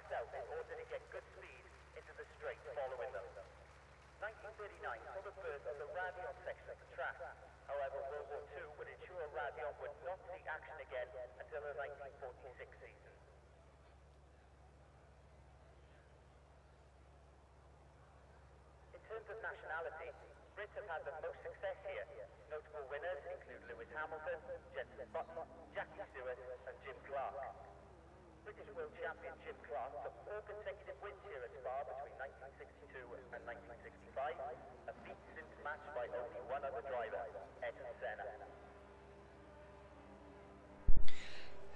fast out in order to get good speed into the straight following them. 1939 saw the birth of the Radion section of the track. However, World War II would ensure Radion would not see action again until the 1946 season. In terms of nationality, Brits have had the most success here. Notable winners include Lewis Hamilton, Jenson Button, Jackie Stewart and Jim Clark. British World Champion Jim Clark took 4 consecutive wins here at Spa between 1962 and 1965, a feat since matched by only one other driver, Ayrton Senna.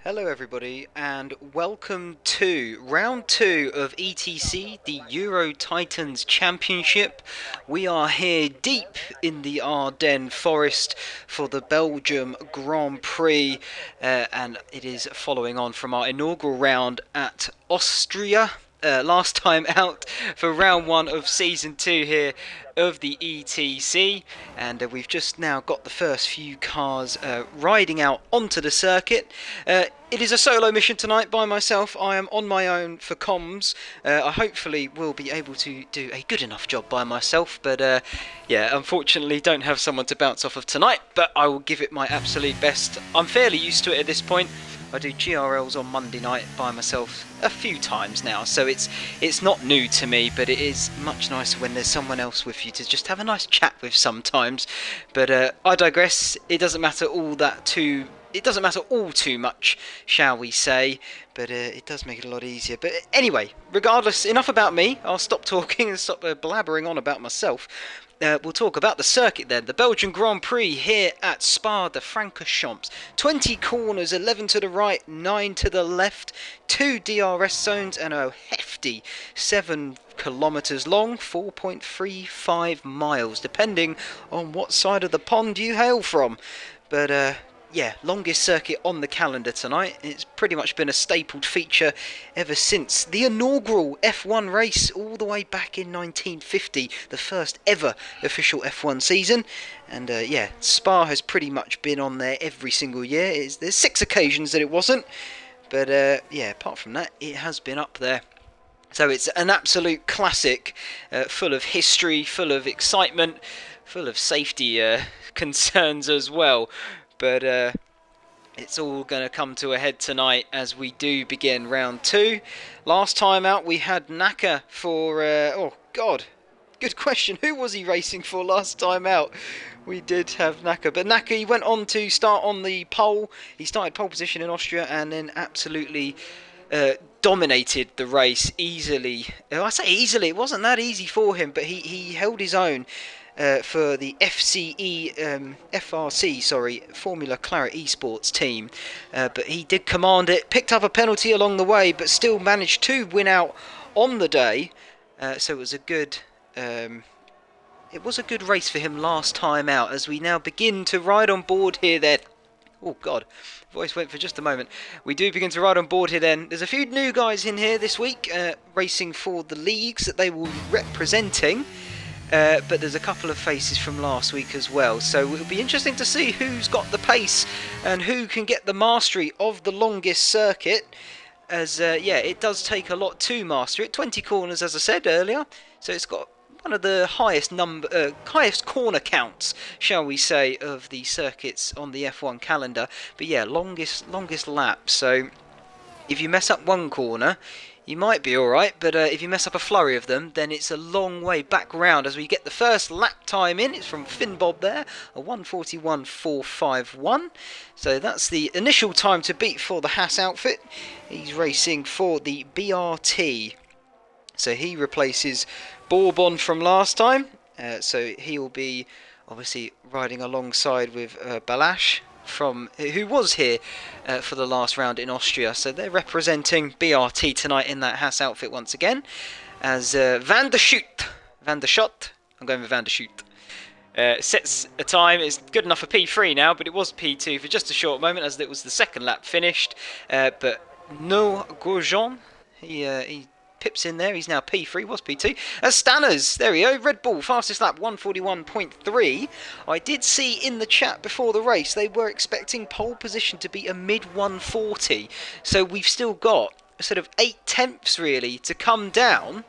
Hello everybody and welcome to round 2 of ETC, the Euro Titans Championship. We are here deep in the Ardennes forest for the Belgium Grand Prix and it is following on from our inaugural round at Austria. Last time out for round 1 of season 2 here of the ETC, and we've just now got the first few cars riding out onto the circuit. It is a solo mission tonight by myself. I am on my own for comms. I hopefully will be able to do a good enough job by myself, but yeah, unfortunately don't have someone to bounce off of tonight, but I will give it my absolute best. I'm fairly used to it at this point. I do GRLs on Monday night by myself a few times now, so it's not new to me, but it is much nicer when there's someone else with you to just have a nice chat with sometimes. But I digress. It doesn't matter all too much, shall we say, but it does make it a lot easier. But anyway, regardless, enough about me. I'll stop talking and stop blabbering on about myself. We'll talk about the circuit then. The Belgian Grand Prix here at Spa-de-Francorchamps. 20 corners, 11 to the right, 9 to the left, 2 DRS zones and a hefty 7 kilometres long, 4.35 miles, depending on what side of the pond you hail from. But yeah, longest circuit on the calendar tonight. It's pretty much been a stapled feature ever since the inaugural F1 race all the way back in 1950, the first ever official F1 season. And yeah, Spa has pretty much been on there every single year. There's 6 occasions that it wasn't, but yeah, apart from that, it has been up there. So it's an absolute classic, full of history, full of excitement, full of safety concerns as well. But it's all going to come to a head tonight as we do begin round 2. Last time out we had Naka for... oh god, good question. Who was he racing for last time out? We did have Naka. But Naka, he went on to start on the pole. He started pole position in Austria and then absolutely dominated the race easily. I say easily, it wasn't that easy for him, but he held his own. For the FRC, Formula Claret Esports team, but he did command it, picked up a penalty along the way, but still managed to win out on the day. So it was a good race for him last time out. As we now begin to ride on board here, then. Oh God, voice went for just a moment. We do begin to ride on board here. Then there's a few new guys in here this week, racing for the leagues that they will be representing. But there's a couple of faces from last week as well, so it'll be interesting to see who's got the pace and who can get the mastery of the longest circuit, as yeah, it does take a lot to master it. 20 corners, as I said earlier, so it's got one of the highest corner counts, shall we say, of the circuits on the F1 calendar. But yeah, longest lap, so if you mess up one corner you might be alright, but if you mess up a flurry of them, then it's a long way back round. As we get the first lap time in, it's from Finn Bob there, a 1:41.451. So that's the initial time to beat for the Haas outfit. He's racing for the BRT. So he replaces Bourbon from last time. So he will be obviously riding alongside with Balash, who was here for the last round in Austria. So they're representing BRT tonight in that Haas outfit once again, as Van der Schut, I'm going with Van der Schut, sets a time. It's good enough for P3 now, but it was P2 for just a short moment as it was the second lap finished. But No Grosjean, he pips in there. He's now P3, was P2. Stanners, there we go. Red Bull, fastest lap, 1:41.3. I did see in the chat before the race, they were expecting pole position to be a mid 1:40. So we've still got sort of 8/10 really to come down.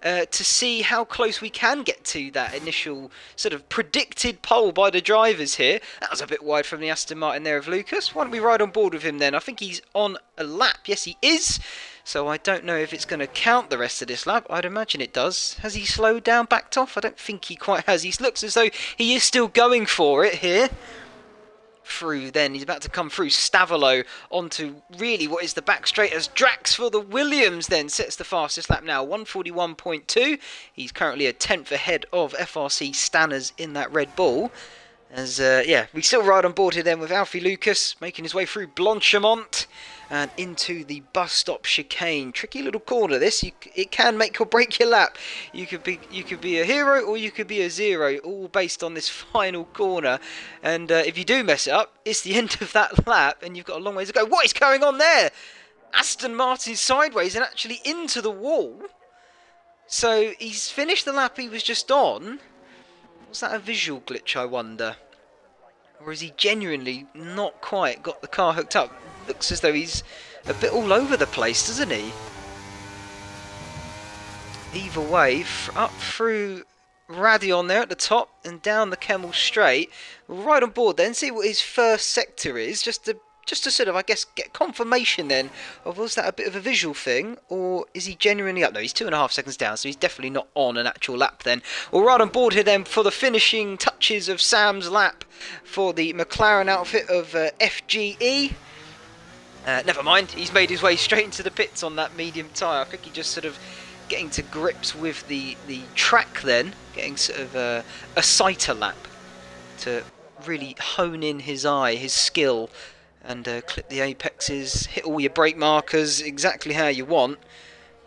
To see how close we can get to that initial sort of predicted pole by the drivers here. That was a bit wide from the Aston Martin there of Lucas. Why don't we ride on board with him then? I think he's on a lap. Yes, he is. So I don't know if it's going to count the rest of this lap. I'd imagine it does. Has he slowed down, backed off? I don't think he quite has. He looks as though he is still going for it here. Through then, he's about to come through Stavolo onto really what is the back straight as Drax for the Williams then sets the fastest lap now, 141.2. He's currently a 10th ahead of FRC Stanners in that Red Bull. As we still ride on board here then with Alfie Lucas making his way through Blanchemont and into the bus stop chicane. Tricky little corner this. It can make or break your lap. You could be a hero or you could be a zero, all based on this final corner. And if you do mess it up, it's the end of that lap and you've got a long way to go. What is going on there? Aston Martin sideways and actually into the wall. So he's finished the lap he was just on. Was that a visual glitch, I wonder? Or has he genuinely not quite got the car hooked up? Looks as though he's a bit all over the place, doesn't he? Either way, up through Radion there at the top and down the Kemmel Straight. We'll ride on board then, see what his first sector is, just to sort of, I guess, get confirmation then of was that a bit of a visual thing, or is he genuinely up? No, he's 2.5 seconds down, so he's definitely not on an actual lap then. We'll ride on board here then for the finishing touches of Sam's lap for the McLaren outfit of FGE. Never mind, he's made his way straight into the pits on that medium tyre. I think he just sort of getting to grips with the track then, getting sort of a sighter lap to really hone in his eye, his skill, and clip the apexes, hit all your brake markers exactly how you want,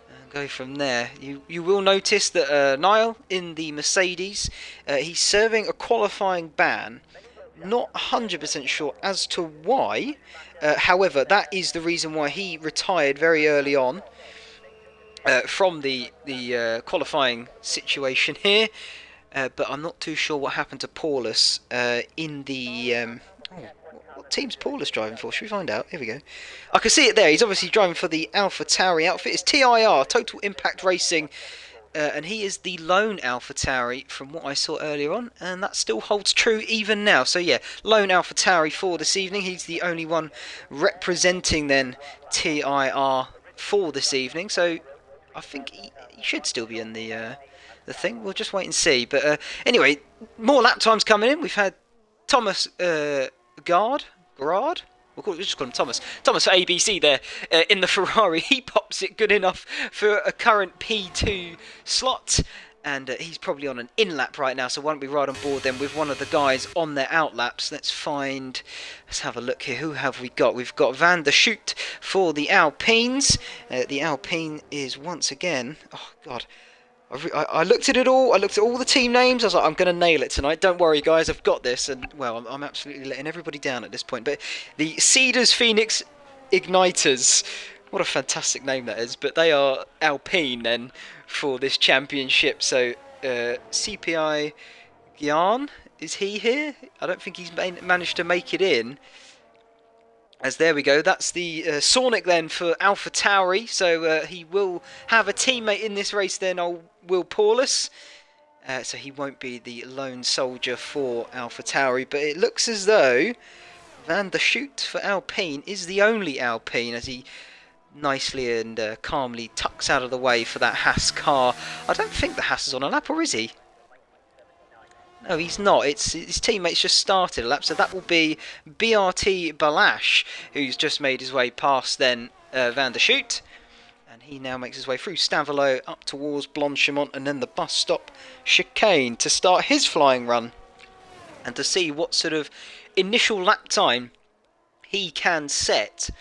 and go from there. You will notice that Niall in the Mercedes, he's serving a qualifying ban. Not 100% sure as to why. However, that is the reason why he retired very early on from the qualifying situation here. But I'm not too sure what happened to Paulus in the... what team's Paulus driving for? Should we find out? Here we go. I can see it there. He's obviously driving for the AlphaTauri outfit. It's TIR, Total Impact Racing. And he is the lone AlphaTauri from what I saw earlier on, and that still holds true even now. So yeah, lone AlphaTauri for this evening. He's the only one representing then TIR for this evening. So I think he should still be in the thing. We'll just wait and see. But anyway, more lap times coming in. We've had Thomas Garde. We'll just call him Thomas. Thomas for ABC there in the Ferrari. He pops it good enough for a current P2 slot. And he's probably on an in-lap right now. So why don't we ride on board then with one of the guys on their out-laps. Let's have a look here. Who have we got? We've got Van der Schoot for the Alpines. The Alpine is once again... Oh, God. I looked at it all. I looked at all the team names. I was like, I'm going to nail it tonight. Don't worry, guys. I've got this. And, well, I'm absolutely letting everybody down at this point. But the Cedars Phoenix Igniters. What a fantastic name that is. But they are Alpine, then, for this championship. So, CPI Gyan, is he here? I don't think he's managed to make it in. As there we go, that's the Sonic then for AlphaTauri. So he will have a teammate in this race then, Will Paulus. So he won't be the lone soldier for AlphaTauri. But it looks as though Van der Schoot for Alpine is the only Alpine, as he nicely and calmly tucks out of the way for that Haas car. I don't think the Haas is on a lap, or is he? No, he's not. It's his teammates just started a lap, so that will be BRT Balash, who's just made his way past then Van der Schoot. And he now makes his way through Stavolo up towards Blanchemont and then the bus stop chicane to start his flying run. And to see what sort of initial lap time he can set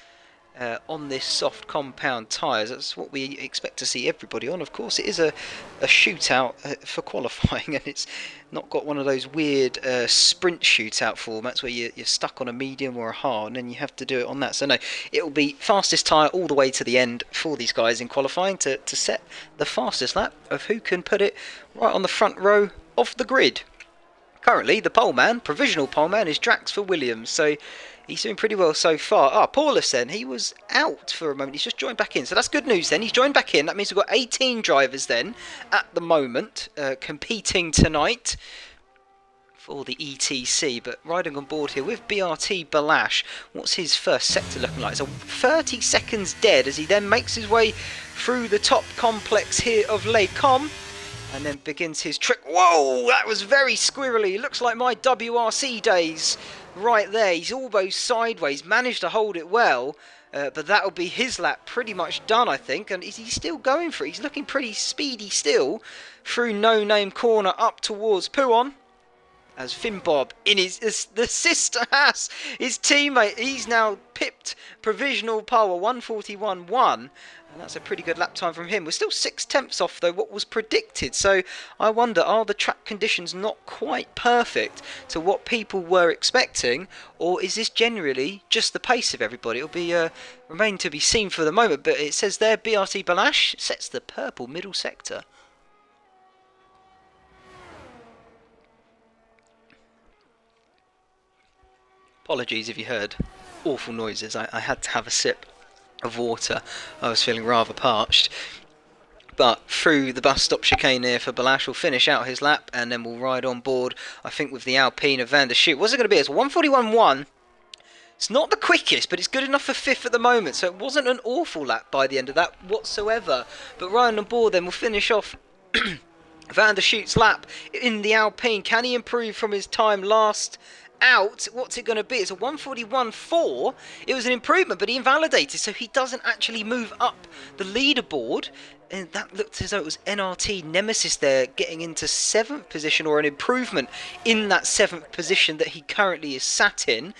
on this soft compound tyres. That's what we expect to see everybody on. Of course, it is a shootout for qualifying, and it's not got one of those weird sprint shootout formats where you're stuck on a medium or a hard and then you have to do it on that. So no, it will be fastest tyre all the way to the end for these guys in qualifying to set the fastest lap of who can put it right on the front row of the grid. Currently, the provisional poleman is Drax for Williams, so He's doing pretty well so far. Paulus then, he was out for a moment. He's just joined back in. So that's good news then. He's joined back in. That means we've got 18 drivers then at the moment competing tonight for the ETC, but riding on board here with BRT Balash. What's his first sector looking like? So 30 seconds dead as he then makes his way through the top complex here of Lake Com and then begins his trick. Whoa, that was very squirrely. Looks like my WRC days right there. He's almost sideways, managed to hold it well, but that'll be his lap pretty much done, I think. And he's still going for it. He's looking pretty speedy still through No Name Corner up towards Pouon. As Finn Bob in the sister Haas, his teammate, he's now pipped provisional pole 1:41.1, and that's a pretty good lap time from him. We're still 6/10 off though what was predicted, so I wonder, are the track conditions not quite perfect to what people were expecting, or is this generally just the pace of everybody? It'll be remain to be seen for the moment, but it says there BRT Balash sets the purple middle sector. Apologies if you heard awful noises. I had to have a sip of water. I was feeling rather parched. But through the bus stop chicane here for Balash, will finish out his lap and then we'll ride on board, I think, with the Alpine of Van der Schoot. What's it going to be? It's 1:41.1. It's not the quickest, but it's good enough for fifth at the moment. So it wasn't an awful lap by the end of that whatsoever. But riding on board then, we'll finish off Van der Schoot's lap in the Alpine. Can he improve from his time last out? What's it going to be? It's a 1:41.4. It was an improvement, but he invalidated, so he doesn't actually move up the leaderboard. And that looked as though it was NRT Nemesis there getting into 7th position, or an improvement in that 7th position that he currently is sat in.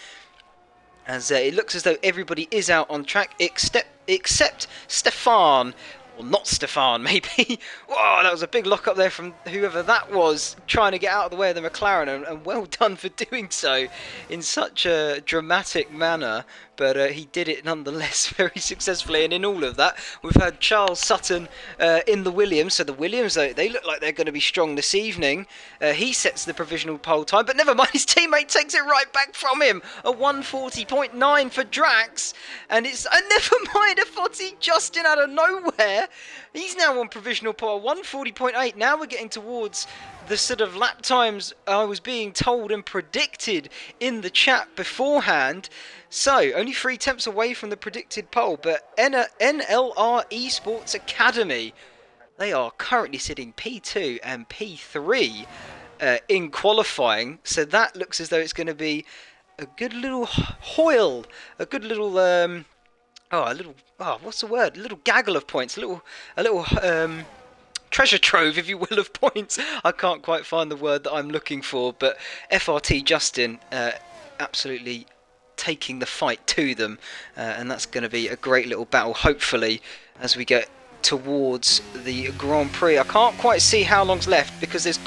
As it looks as though everybody is out on track except Stefan. Well, not Stefan, maybe. Whoa, that was a big lock up there from whoever that was, trying to get out of the way of the McLaren, and well done for doing so in such a dramatic manner. But he did it nonetheless very successfully. And in all of that, we've had Charles Sutton in the Williams. So the Williams, they look like they're going to be strong this evening. He sets the provisional pole time, but never mind, his teammate takes it right back from him. A 1:40.9 for Drax. And it's never mind, a Fozzie Justin out of nowhere. He's now on provisional pole 1:40.8. Now we're getting towards the sort of lap times I was being told and predicted in the chat beforehand. So, only 3/10 away from the predicted pole, but NLR Esports Academy, they are currently sitting P2 and P3 in qualifying. So that looks as though it's going to be a good little hoil, a good little, what's the word? A little gaggle of points, a little treasure trove, if you will, of points. I can't quite find the word that I'm looking for, but FRT Justin absolutely taking the fight to them, and that's going to be a great little battle, hopefully, as we get towards the Grand Prix. I can't quite see how long's left because there's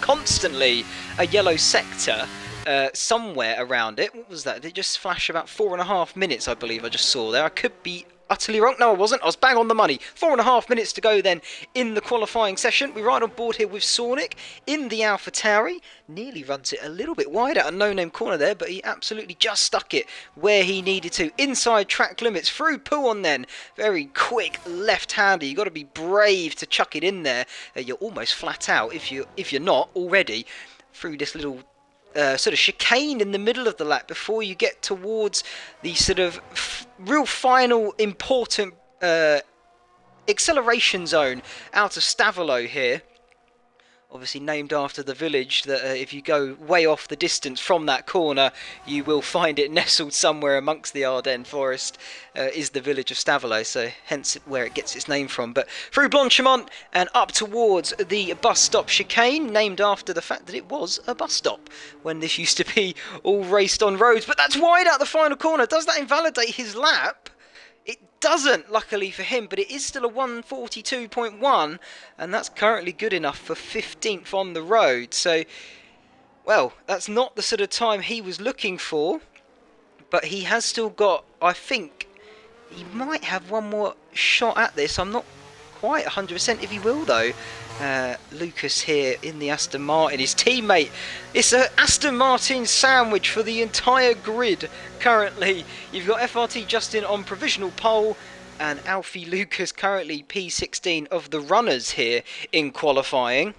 constantly a yellow sector somewhere around it. What was that? Did it just flash about 4.5 minutes, I believe I just saw there? I could be utterly wrong. No, I wasn't. I was bang on the money. 4.5 minutes to go then in the qualifying session. We ride on board here with Sonic in the AlphaTauri. Nearly runs it a little bit wide out of No Name Corner there, but he absolutely just stuck it where he needed to. Inside track limits through Pouon then. Very quick left-hander. You've got to be brave to chuck it in there. You're almost flat out if you're not already through this little sort of chicane in the middle of the lap before you get towards the sort of real final important acceleration zone out of Stavelot here. Obviously named after the village that if you go way off the distance from that corner, you will find it nestled somewhere amongst the Ardennes forest, is the village of Stavelot, so hence where it gets its name from. But through Blanchimont and up towards the bus stop chicane, named after the fact that it was a bus stop when this used to be all raced on roads. But that's wide out the final corner. Does that invalidate his lap? It doesn't, luckily for him, but it is still a 1:42.1, and that's currently good enough for 15th on the road. So, well, that's not the sort of time he was looking for, but he has still got, I think, he might have one more shot at this. I'm not quite 100% if he will though. Lucas here in the Aston Martin, his teammate. It's a Aston Martin sandwich for the entire grid currently. You've got FRT Justin on provisional pole, and Alfie Lucas currently P16 of the runners here in qualifying.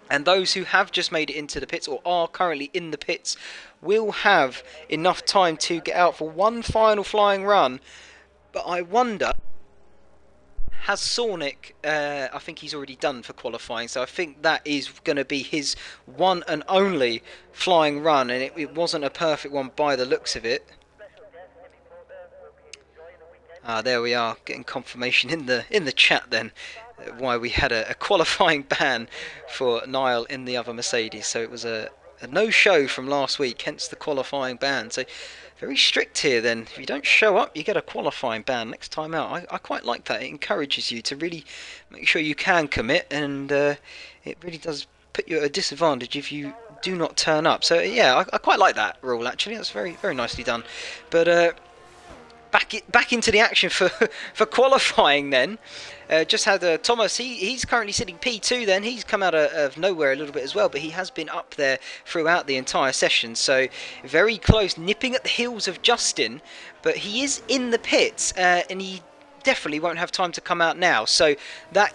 And those who have just made it into the pits or are currently in the pits will have enough time to get out for one final flying run. But I wonder, has Sornick, I think he's already done for qualifying, so I think that is going to be his one and only flying run, and it wasn't a perfect one by the looks of it. There we are, getting confirmation in the chat then why we had a qualifying ban for Niall in the other Mercedes. So it was a no-show from last week, hence the qualifying ban. So very strict here then. If you don't show up, you get a qualifying ban next time out. I quite like that. It encourages you to really make sure you can commit, and it really does put you at a disadvantage if you do not turn up. So yeah, I quite like that rule actually. That's very, very nicely done. But back into the action for qualifying then. Just had Thomas, he's currently sitting P2 then. He's come out of nowhere a little bit as well, but he has been up there throughout the entire session. So very close, nipping at the heels of Justin, but he is in the pits and he definitely won't have time to come out now. So that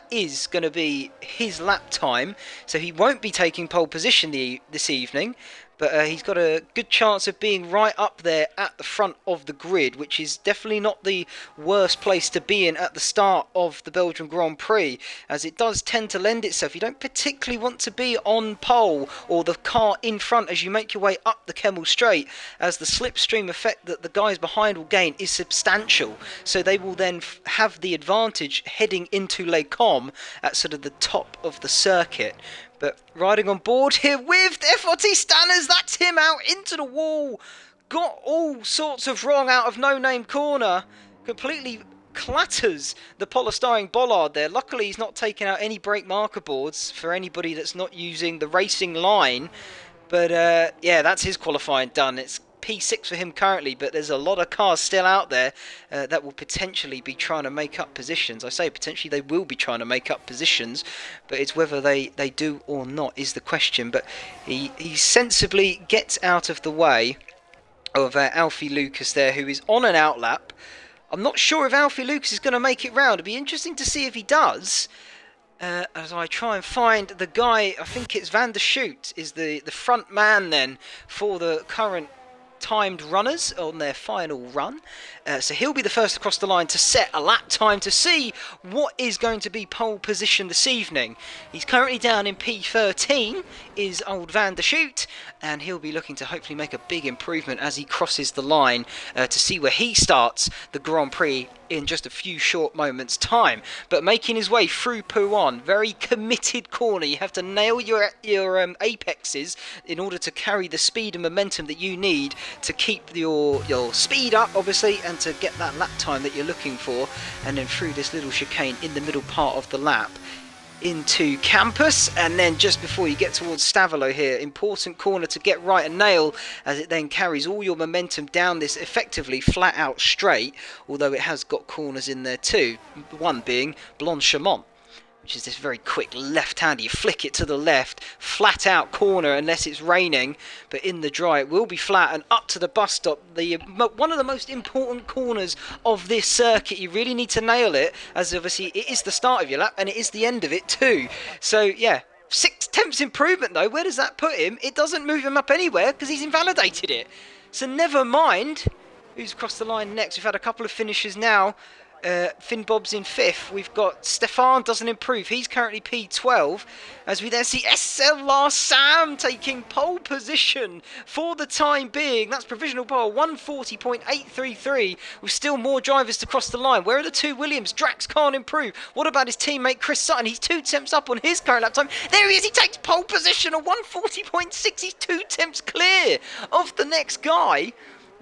is going to be his lap time. So he won't be taking pole position this evening. But he's got a good chance of being right up there at the front of the grid, which is definitely not the worst place to be in at the start of the Belgian Grand Prix, as it does tend to lend itself. You don't particularly want to be on pole or the car in front as you make your way up the Kemmel Straight, as the slipstream effect that the guys behind will gain is substantial. So they will then have the advantage heading into Les Combes at sort of the top of the circuit. But riding on board here with FRT Stanners, that's him out into the wall. Got all sorts of wrong out of No Name Corner. Completely clatters the polystyrene bollard there. Luckily he's not taken out any brake marker boards for anybody that's not using the racing line. But yeah, that's his qualifying done. It's P6 for him currently, but there's a lot of cars still out there that will potentially be trying to make up positions. I say potentially they will be trying to make up positions, but it's whether they do or not is the question. But he sensibly gets out of the way of Alfie Lucas there, who is on an outlap. I'm not sure if Alfie Lucas is going to make it round. It'd be interesting to see if he does. As I try and find the guy, I think it's Van der Schoot is the front man then for the current timed runners on their final run. So he'll be the first across the line to set a lap time to see what is going to be pole position this evening. He's currently down in P13, is old Van der Schoot, and he'll be looking to hopefully make a big improvement as he crosses the line to see where he starts the Grand Prix in just a few short moments time. But making his way through Pouan, very committed corner. You have to nail your apexes in order to carry the speed and momentum that you need to keep your speed up, obviously, and to get that lap time that you're looking for. And then through this little chicane in the middle part of the lap into Campus, and then just before you get towards Stavelot here, important corner to get right and nail, as it then carries all your momentum down this effectively flat out straight, although it has got corners in there too, one being Blanchemont, which is this very quick left-hander. You flick it to the left, flat out corner unless it's raining, but in the dry it will be flat, and up to the bus stop, one of the most important corners of this circuit. You really need to nail it, as obviously it is the start of your lap and it is the end of it too. So yeah, 6/10 improvement though. Where does that put him? It doesn't move him up anywhere because he's invalidated it. So never mind who's across the line next. We've had a couple of finishes now. Finn Bob's in 5th. We've got Stefan doesn't improve. He's currently P12. As we then see SLR Sam taking pole position for the time being. That's provisional pole 140.833 with still more drivers to cross the line. Where are the two Williams? Drax can't improve. What about his teammate Chris Sutton? He's 2 temps up on his current lap time. There he is. He takes pole position at 140.6. He's 2 temps clear of the next guy.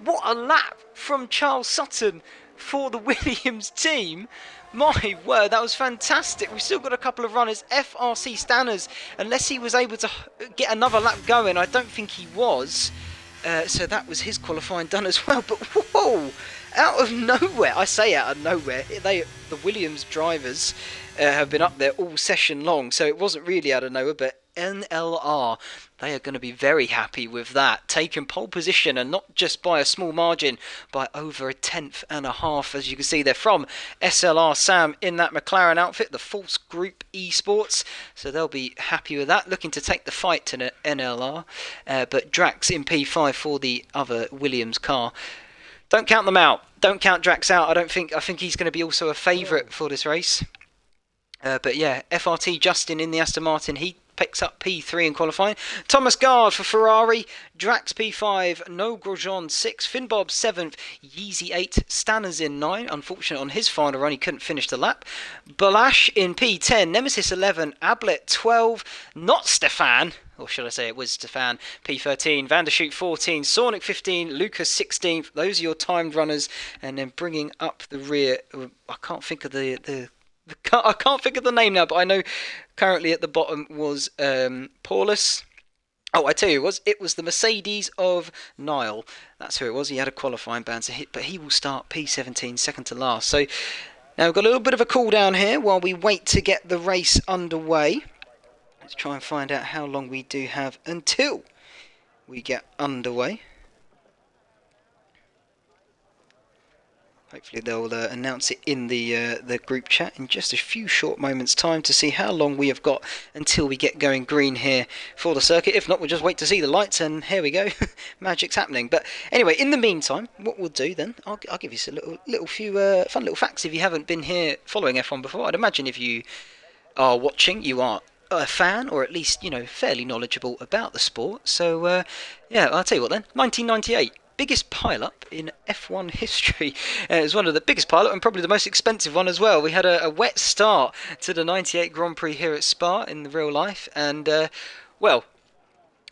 What a lap from Charles Sutton for the Williams team. My word, that was fantastic. We've still got a couple of runners. FRC Stanners, unless he was able to get another lap going, I don't think he was. So that was his qualifying done as well. But whoa, out of nowhere, I say out of nowhere, the Williams drivers have been up there all session long, so it wasn't really out of nowhere, but NLR, they are going to be very happy with that, taking pole position, and not just by a small margin, by over 1.5 tenths, as you can see there, from SLR Sam in that McLaren outfit, the Force Group Esports, so they'll be happy with that, looking to take the fight to NLR, but Drax in P5 for the other Williams car. Don't count them out. Don't count Drax out. I think he's going to be also a favourite for this race. But yeah, FRT Justin in the Aston Martin, he picks up P3 in qualifying. Thomas Gard for Ferrari, Drax P5, No Grosjean 6, Finn Bob 7th, Yeezy 8, Stanners in 9. Unfortunate on his final run, he couldn't finish the lap. Balash in P10, Nemesis 11, Ablet 12, not Stefan, or should I say it was Stefan, P13, Vandershoot 14, Sonic 15, Lucas 16th. Those are your timed runners. And then bringing up the rear, I can't think of I can't think of the name now, but I know currently at the bottom was Paulus. Oh, I tell you, it was the Mercedes of Niall. That's who it was. He had a qualifying ban to hit, but he will start P17, second to last. So now we've got a little bit of a cool down here while we wait to get the race underway. Let's try and find out how long we do have until we get underway. Hopefully they'll announce it in the group chat in just a few short moments' time to see how long we have got until we get going green here for the circuit. If not, we'll just wait to see the lights, and here we go. Magic's happening. But anyway, in the meantime, what we'll do then, I'll give you a little few fun little facts if you haven't been here following F1 before. I'd imagine if you are watching, you are a fan, or at least, fairly knowledgeable about the sport. So, yeah, I'll tell you what then. 1998. Biggest pile-up in F1 history. It was one of the biggest pile-up and probably the most expensive one as well. We had a wet start to the 98 Grand Prix here at Spa in the real life. And, well,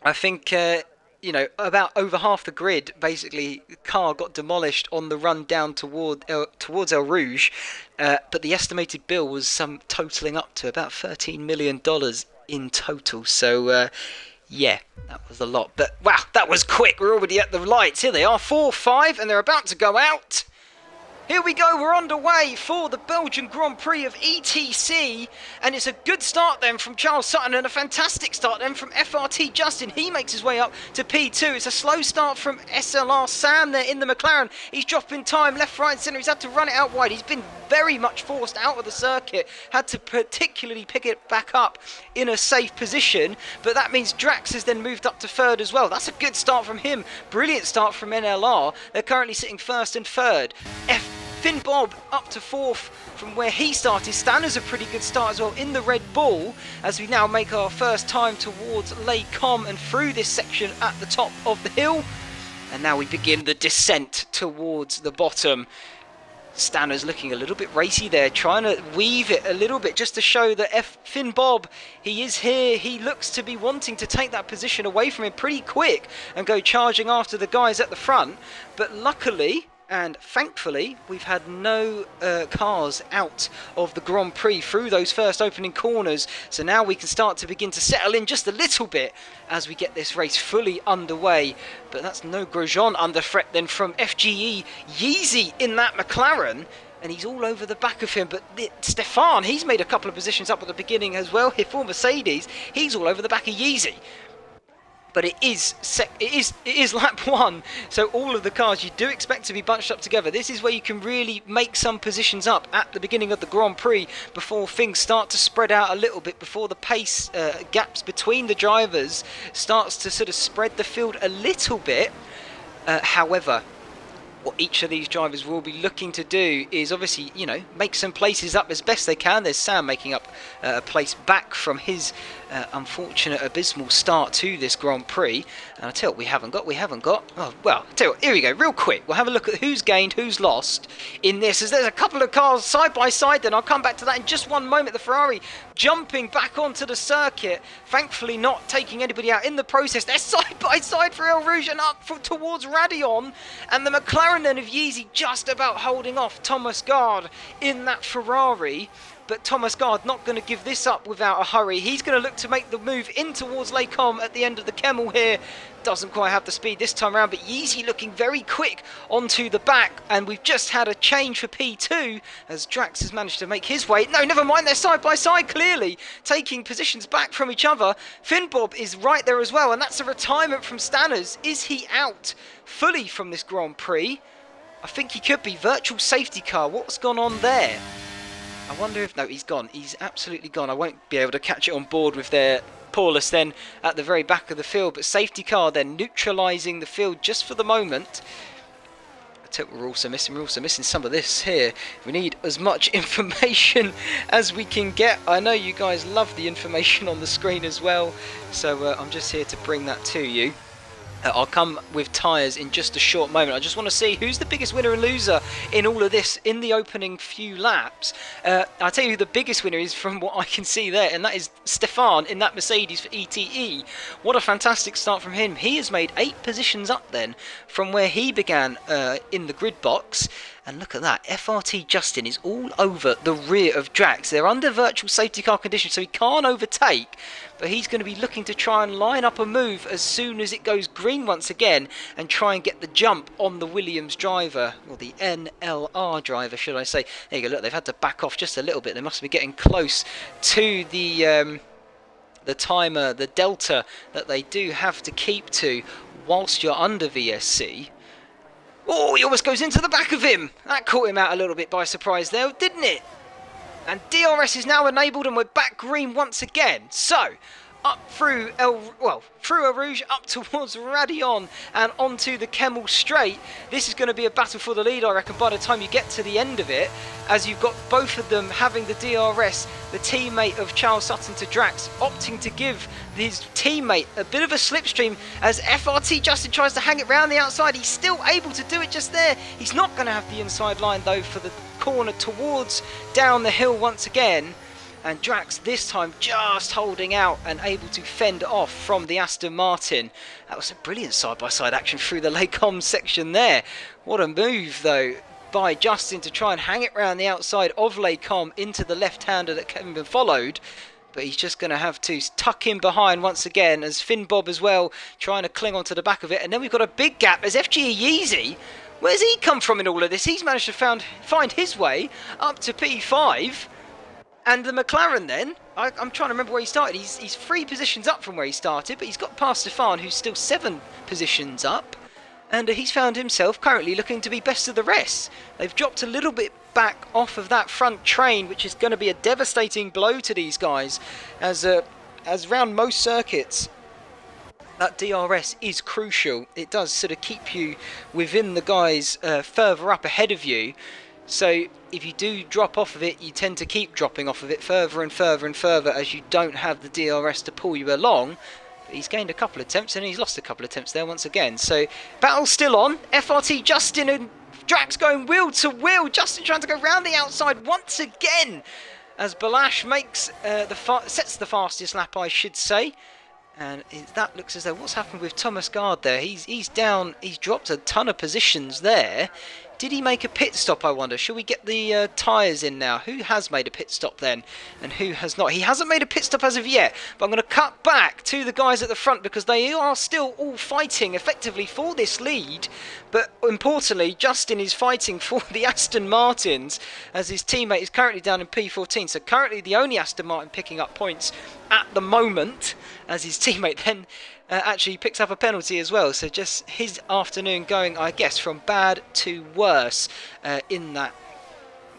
I think, about over half the grid, basically, the car got demolished on the run down towards El Rouge. But the estimated bill was totaling up to about $13 million in total. So, yeah, that was a lot. But, wow, that was quick. We're already at the lights. Here they are, 4, 5, and they're about to go out. Here we go, we're underway for the Belgian Grand Prix of ETC, and it's a good start then from Charles Sutton and a fantastic start then from FRT Justin. He makes his way up to P2. It's a slow start from SLR Sam there in the McLaren. He's dropping time left, right and centre. He's had to run it out wide. He's been very much forced out of the circuit, had to particularly pick it back up in a safe position, but that means Drax has then moved up to third as well. That's a good start from him. Brilliant start from NLR. They're currently sitting first and third. Finn Bob up to fourth from where he started. Stanner's a pretty good start as well in the Red Bull as we now make our first time towards Les Combes and through this section at the top of the hill. And now we begin the descent towards the bottom. Stanner's looking a little bit racy there, trying to weave it a little bit just to show that Finn Bob, he is here. He looks to be wanting to take that position away from him pretty quick and go charging after the guys at the front. But luckily, and thankfully, we've had no cars out of the Grand Prix through those first opening corners. So now we can start to begin to settle in just a little bit as we get this race fully underway. But that's no Grosjean under threat then from FGE. Yeezy in that McLaren. And he's all over the back of him. But Stefan, he's made a couple of positions up at the beginning as well. Here for Mercedes, he's all over the back of Yeezy. But it is lap one, so all of the cars you do expect to be bunched up together. This is where you can really make some positions up at the beginning of the Grand Prix before things start to spread out a little bit, before the pace gaps between the drivers starts to sort of spread the field a little bit. However, what each of these drivers will be looking to do is obviously, make some places up as best they can. There's Sam making up a place back from his unfortunate abysmal start to this Grand Prix. And I tell you what we haven't got. Oh, well, I tell you what, here we go, real quick. We'll have a look at who's gained, who's lost in this. As there's a couple of cars side by side then. I'll come back to that in just one moment. The Ferrari jumping back onto the circuit, thankfully not taking anybody out in the process. They're side by side for El Rouge and up towards Radion. And the McLaren then of Yeezy just about holding off Thomas Gard in that Ferrari. but Thomas Gard not going to give this up without a hurry. He's going to look to make the move in towards Les Combes at the end of the Kemmel here. Doesn't quite have the speed this time around, but Yeezy looking very quick onto the back, and we've just had a change for P2 as Drax has managed to make his way. No, never mind, they're side by side, clearly taking positions back from each other. Finn Bob is right there as well, and that's a retirement from Stanners. Is he out fully from this Grand Prix? I think he could be. Virtual safety car, what's gone on there? I wonder if... No, he's gone. He's absolutely gone. I won't be able to catch it on board with their Paulus then at the very back of the field. But safety car then neutralising the field just for the moment. I tell you what we're also missing. We're also missing some of this here. We need as much information as we can get. I know you guys love the information on the screen as well. So I'm just here to bring that to you. I'll come with tyres in just a short moment. I just want to see who's the biggest winner and loser in all of this in the opening few laps. I'll tell you who the biggest winner is from what I can see there, and that is Stefan in that Mercedes for ETE. What a fantastic start from him. He has made 8 positions up then from where he began in the grid box. And look at that, FRT Justin is all over the rear of Drax. They're under virtual safety car conditions, so he can't overtake. But he's going to be looking to try and line up a move as soon as it goes green once again and try and get the jump on the Williams driver, or the NLR driver, should I say. There you go, look, they've had to back off just a little bit. They must be getting close to the timer, the delta that they do have to keep to whilst you're under VSC. Oh, he almost goes into the back of him. That caught him out a little bit by surprise there, didn't it? And DRS is now enabled and we're back green once again. So, up through through Eau Rouge, up towards Radion and onto the Kemmel Straight. This is going to be a battle for the lead, I reckon, by the time you get to the end of it, as you've got both of them having the DRS, the teammate of Charles Sutton to Drax, opting to give his teammate a bit of a slipstream as FRT Justin tries to hang it round the outside. He's still able to do it just there. He's not going to have the inside line, though, for the corner towards down the hill once again. And Drax this time just holding out and able to fend off from the Aston Martin. That was a brilliant side-by-side action through the Les Combes section there. What a move, though, by Justin to try and hang it round the outside of Les Combes into the left-hander that Kevin followed. But he's just going to have to tuck in behind once again as Finn Bob as well trying to cling onto the back of it. And then we've got a big gap as FGE Yeezy. Where's he come from in all of this? He's managed to find his way up to P5. And the McLaren then, I'm trying to remember where he started. He's 3 positions up from where he started, but he's got past Stefan, who's still 7 positions up. And he's found himself currently looking to be best of the rest. They've dropped a little bit back off of that front train, which is going to be a devastating blow to these guys. As round most circuits, that DRS is crucial. It does sort of keep you within the guys further up ahead of you. So if you do drop off of it, you tend to keep dropping off of it further and further and further as you don't have the DRS to pull you along. But he's gained a couple of attempts and he's lost a couple of attempts there once again. So battle's still on. FRT Justin and Drax going wheel to wheel. Justin trying to go round the outside once again as Balash makes sets the fastest lap, I should say. And that looks as though what's happened with Thomas Gard there. He's down. He's dropped a ton of positions there. Did he make a pit stop, I wonder? Shall we get the tyres in now? Who has made a pit stop then? And who has not? He hasn't made a pit stop as of yet. But I'm going to cut back to the guys at the front because they are still all fighting effectively for this lead. But importantly, Justin is fighting for the Aston Martins as his teammate is currently down in P14. So currently the only Aston Martin picking up points at the moment as his teammate then actually picks up a penalty as well. So just his afternoon going, I guess, from bad to worse in that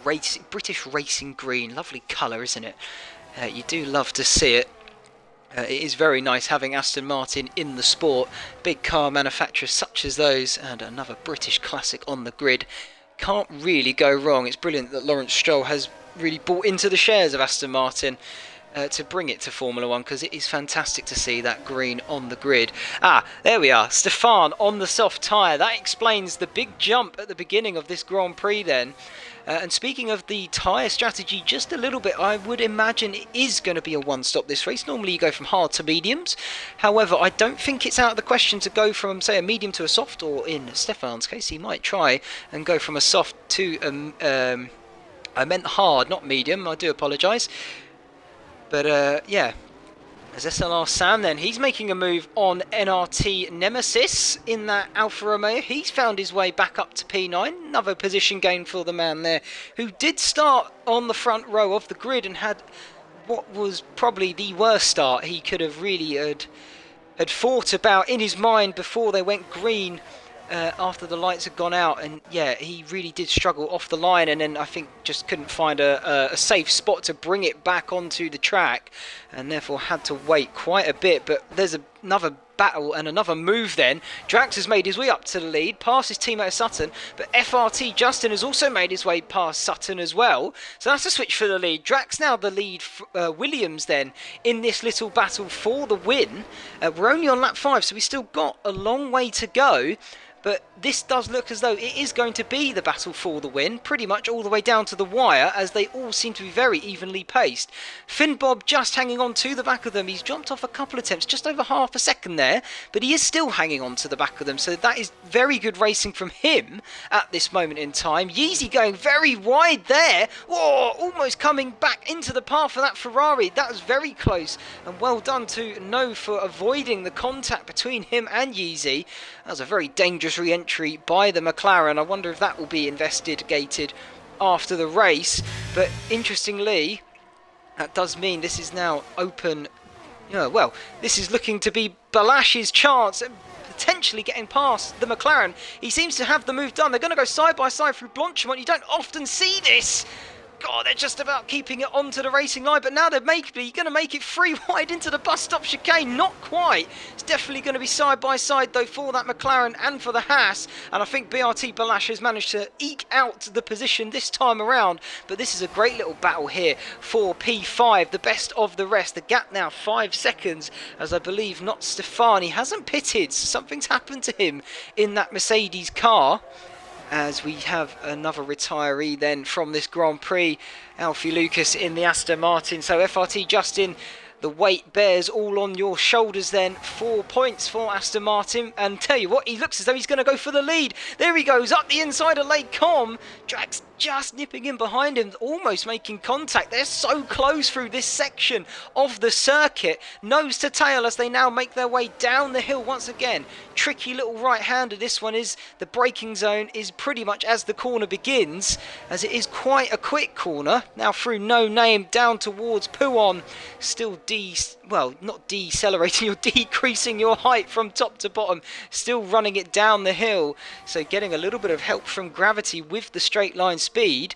British racing green. Lovely colour, isn't it? You do love to see it. It is very nice having Aston Martin in the sport. Big car manufacturers such as those, and another British classic on the grid. Can't really go wrong. It's brilliant that Lawrence Stroll has really bought into the shares of Aston Martin to bring it to Formula 1, because it is fantastic to see that green on the grid. There we are, Stefan on the soft tyre. That explains the big jump at the beginning of this Grand Prix then. And speaking of the tyre strategy just a little bit, I would imagine it is going to be a one-stop this race. Normally you go from hard to mediums. However, I don't think it's out of the question to go from, say, a medium to a soft, or in Stefan's case, he might try and go from a soft to I meant hard, not medium. I do apologise. But yeah. As SLR Sam then, he's making a move on NRT Nemesis in that Alfa Romeo. He's found his way back up to P9. Another position gain for the man there, who did start on the front row of the grid and had what was probably the worst start he could have really had thought about in his mind before they went green. After the lights had gone out, and yeah, he really did struggle off the line, and then I think just couldn't find a safe spot to bring it back onto the track, and therefore had to wait quite a bit. But there's another battle and another move then. Drax has made his way up to the lead, past his teammate Sutton, but FRT Justin has also made his way past Sutton as well, so that's a switch for the lead. Drax now the lead, Williams then in this little battle for the win. We're only on lap 5, so we've still got a long way to go. But this does look as though it is going to be the battle for the win, pretty much all the way down to the wire, as they all seem to be very evenly paced. Finn Bob just hanging on to the back of them. He's jumped off a couple of attempts, just over half a second there, but he is still hanging on to the back of them, so that is very good racing from him at this moment in time. Yeezy going very wide there. Whoa, almost coming back into the path of that Ferrari. That was very close, and well done to No for avoiding the contact between him and Yeezy. That was a very dangerous re-entry by the McLaren. I wonder if that will be investigated after the race. But interestingly, that does mean this is now open. Yeah, well, this is looking to be Balash's chance at potentially getting past the McLaren. He seems to have the move done. They're going to go side by side through Blanchimont. You don't often see this. God, they're just about keeping it onto the racing line, but now they're going to make it free wide into the bus stop chicane. Not quite. It's definitely going to be side by side though for that McLaren and for the Haas, and I think BRT Balash has managed to eke out the position this time around. But this is a great little battle here for P5, the best of the rest. The gap now 5 seconds, as I believe not Stefani hasn't pitted. Something's happened to him in that Mercedes car. As we have another retiree then from this Grand Prix, Alfie Lucas in the Aston Martin. So FRT Justin, the weight bears all on your shoulders then. 4 points for Aston Martin, and tell you what, he looks as though he's going to go for the lead. There he goes, up the inside of Lake Com. Drax just nipping in behind him, almost making contact. They're so close through this section of the circuit, nose to tail, as they now make their way down the hill once again. Tricky little right-hander this one is. The braking zone is pretty much as the corner begins, as it is quite a quick corner. Now through No Name down towards Puon, still not decelerating, you're decreasing your height from top to bottom, still running it down the hill, so getting a little bit of help from gravity with the straight line speed.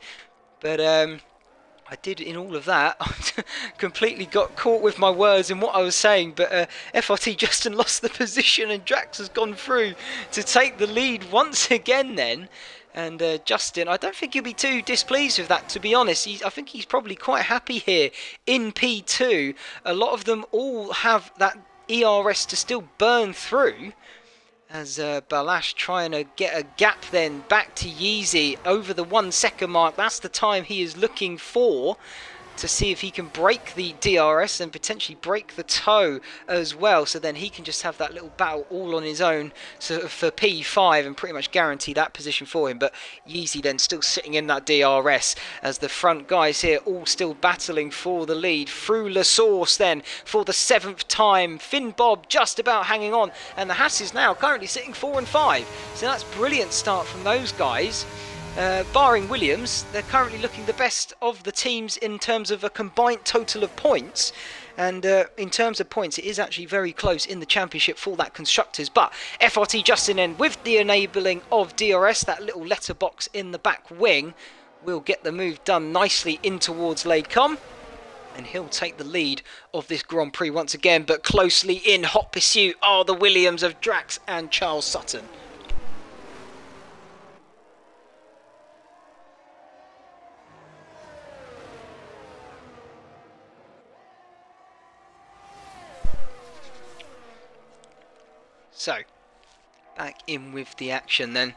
But I did, in all of that, I completely got caught with my words in what I was saying, but FRT Justin lost the position and Drax has gone through to take the lead once again then. And Justin, I don't think he'll be too displeased with that, to be honest. I think he's probably quite happy here in P2. A lot of them all have that ERS to still burn through. As Balash trying to get a gap then back to Yeezy over the 1 second mark. That's the time he is looking for, to see if he can break the DRS and potentially break the toe as well, so then he can just have that little battle all on his own for P5 and pretty much guarantee that position for him. But Yeezy then still sitting in that DRS, as the front guys here all still battling for the lead. Through La Source then for the 7th time. Finn Bob just about hanging on, and the Haas is now currently sitting 4 and 5, so that's brilliant start from those guys. Barring Williams, they're currently looking the best of the teams in terms of a combined total of points. And in terms of points, it is actually very close in the championship for that constructors. But FRT Justin in with the enabling of DRS, that little letterbox in the back wing, will get the move done nicely in towards Lacom. And he'll take the lead of this Grand Prix once again. But closely in hot pursuit are the Williams of Drax and Charles Sutton. So, back in with the action then.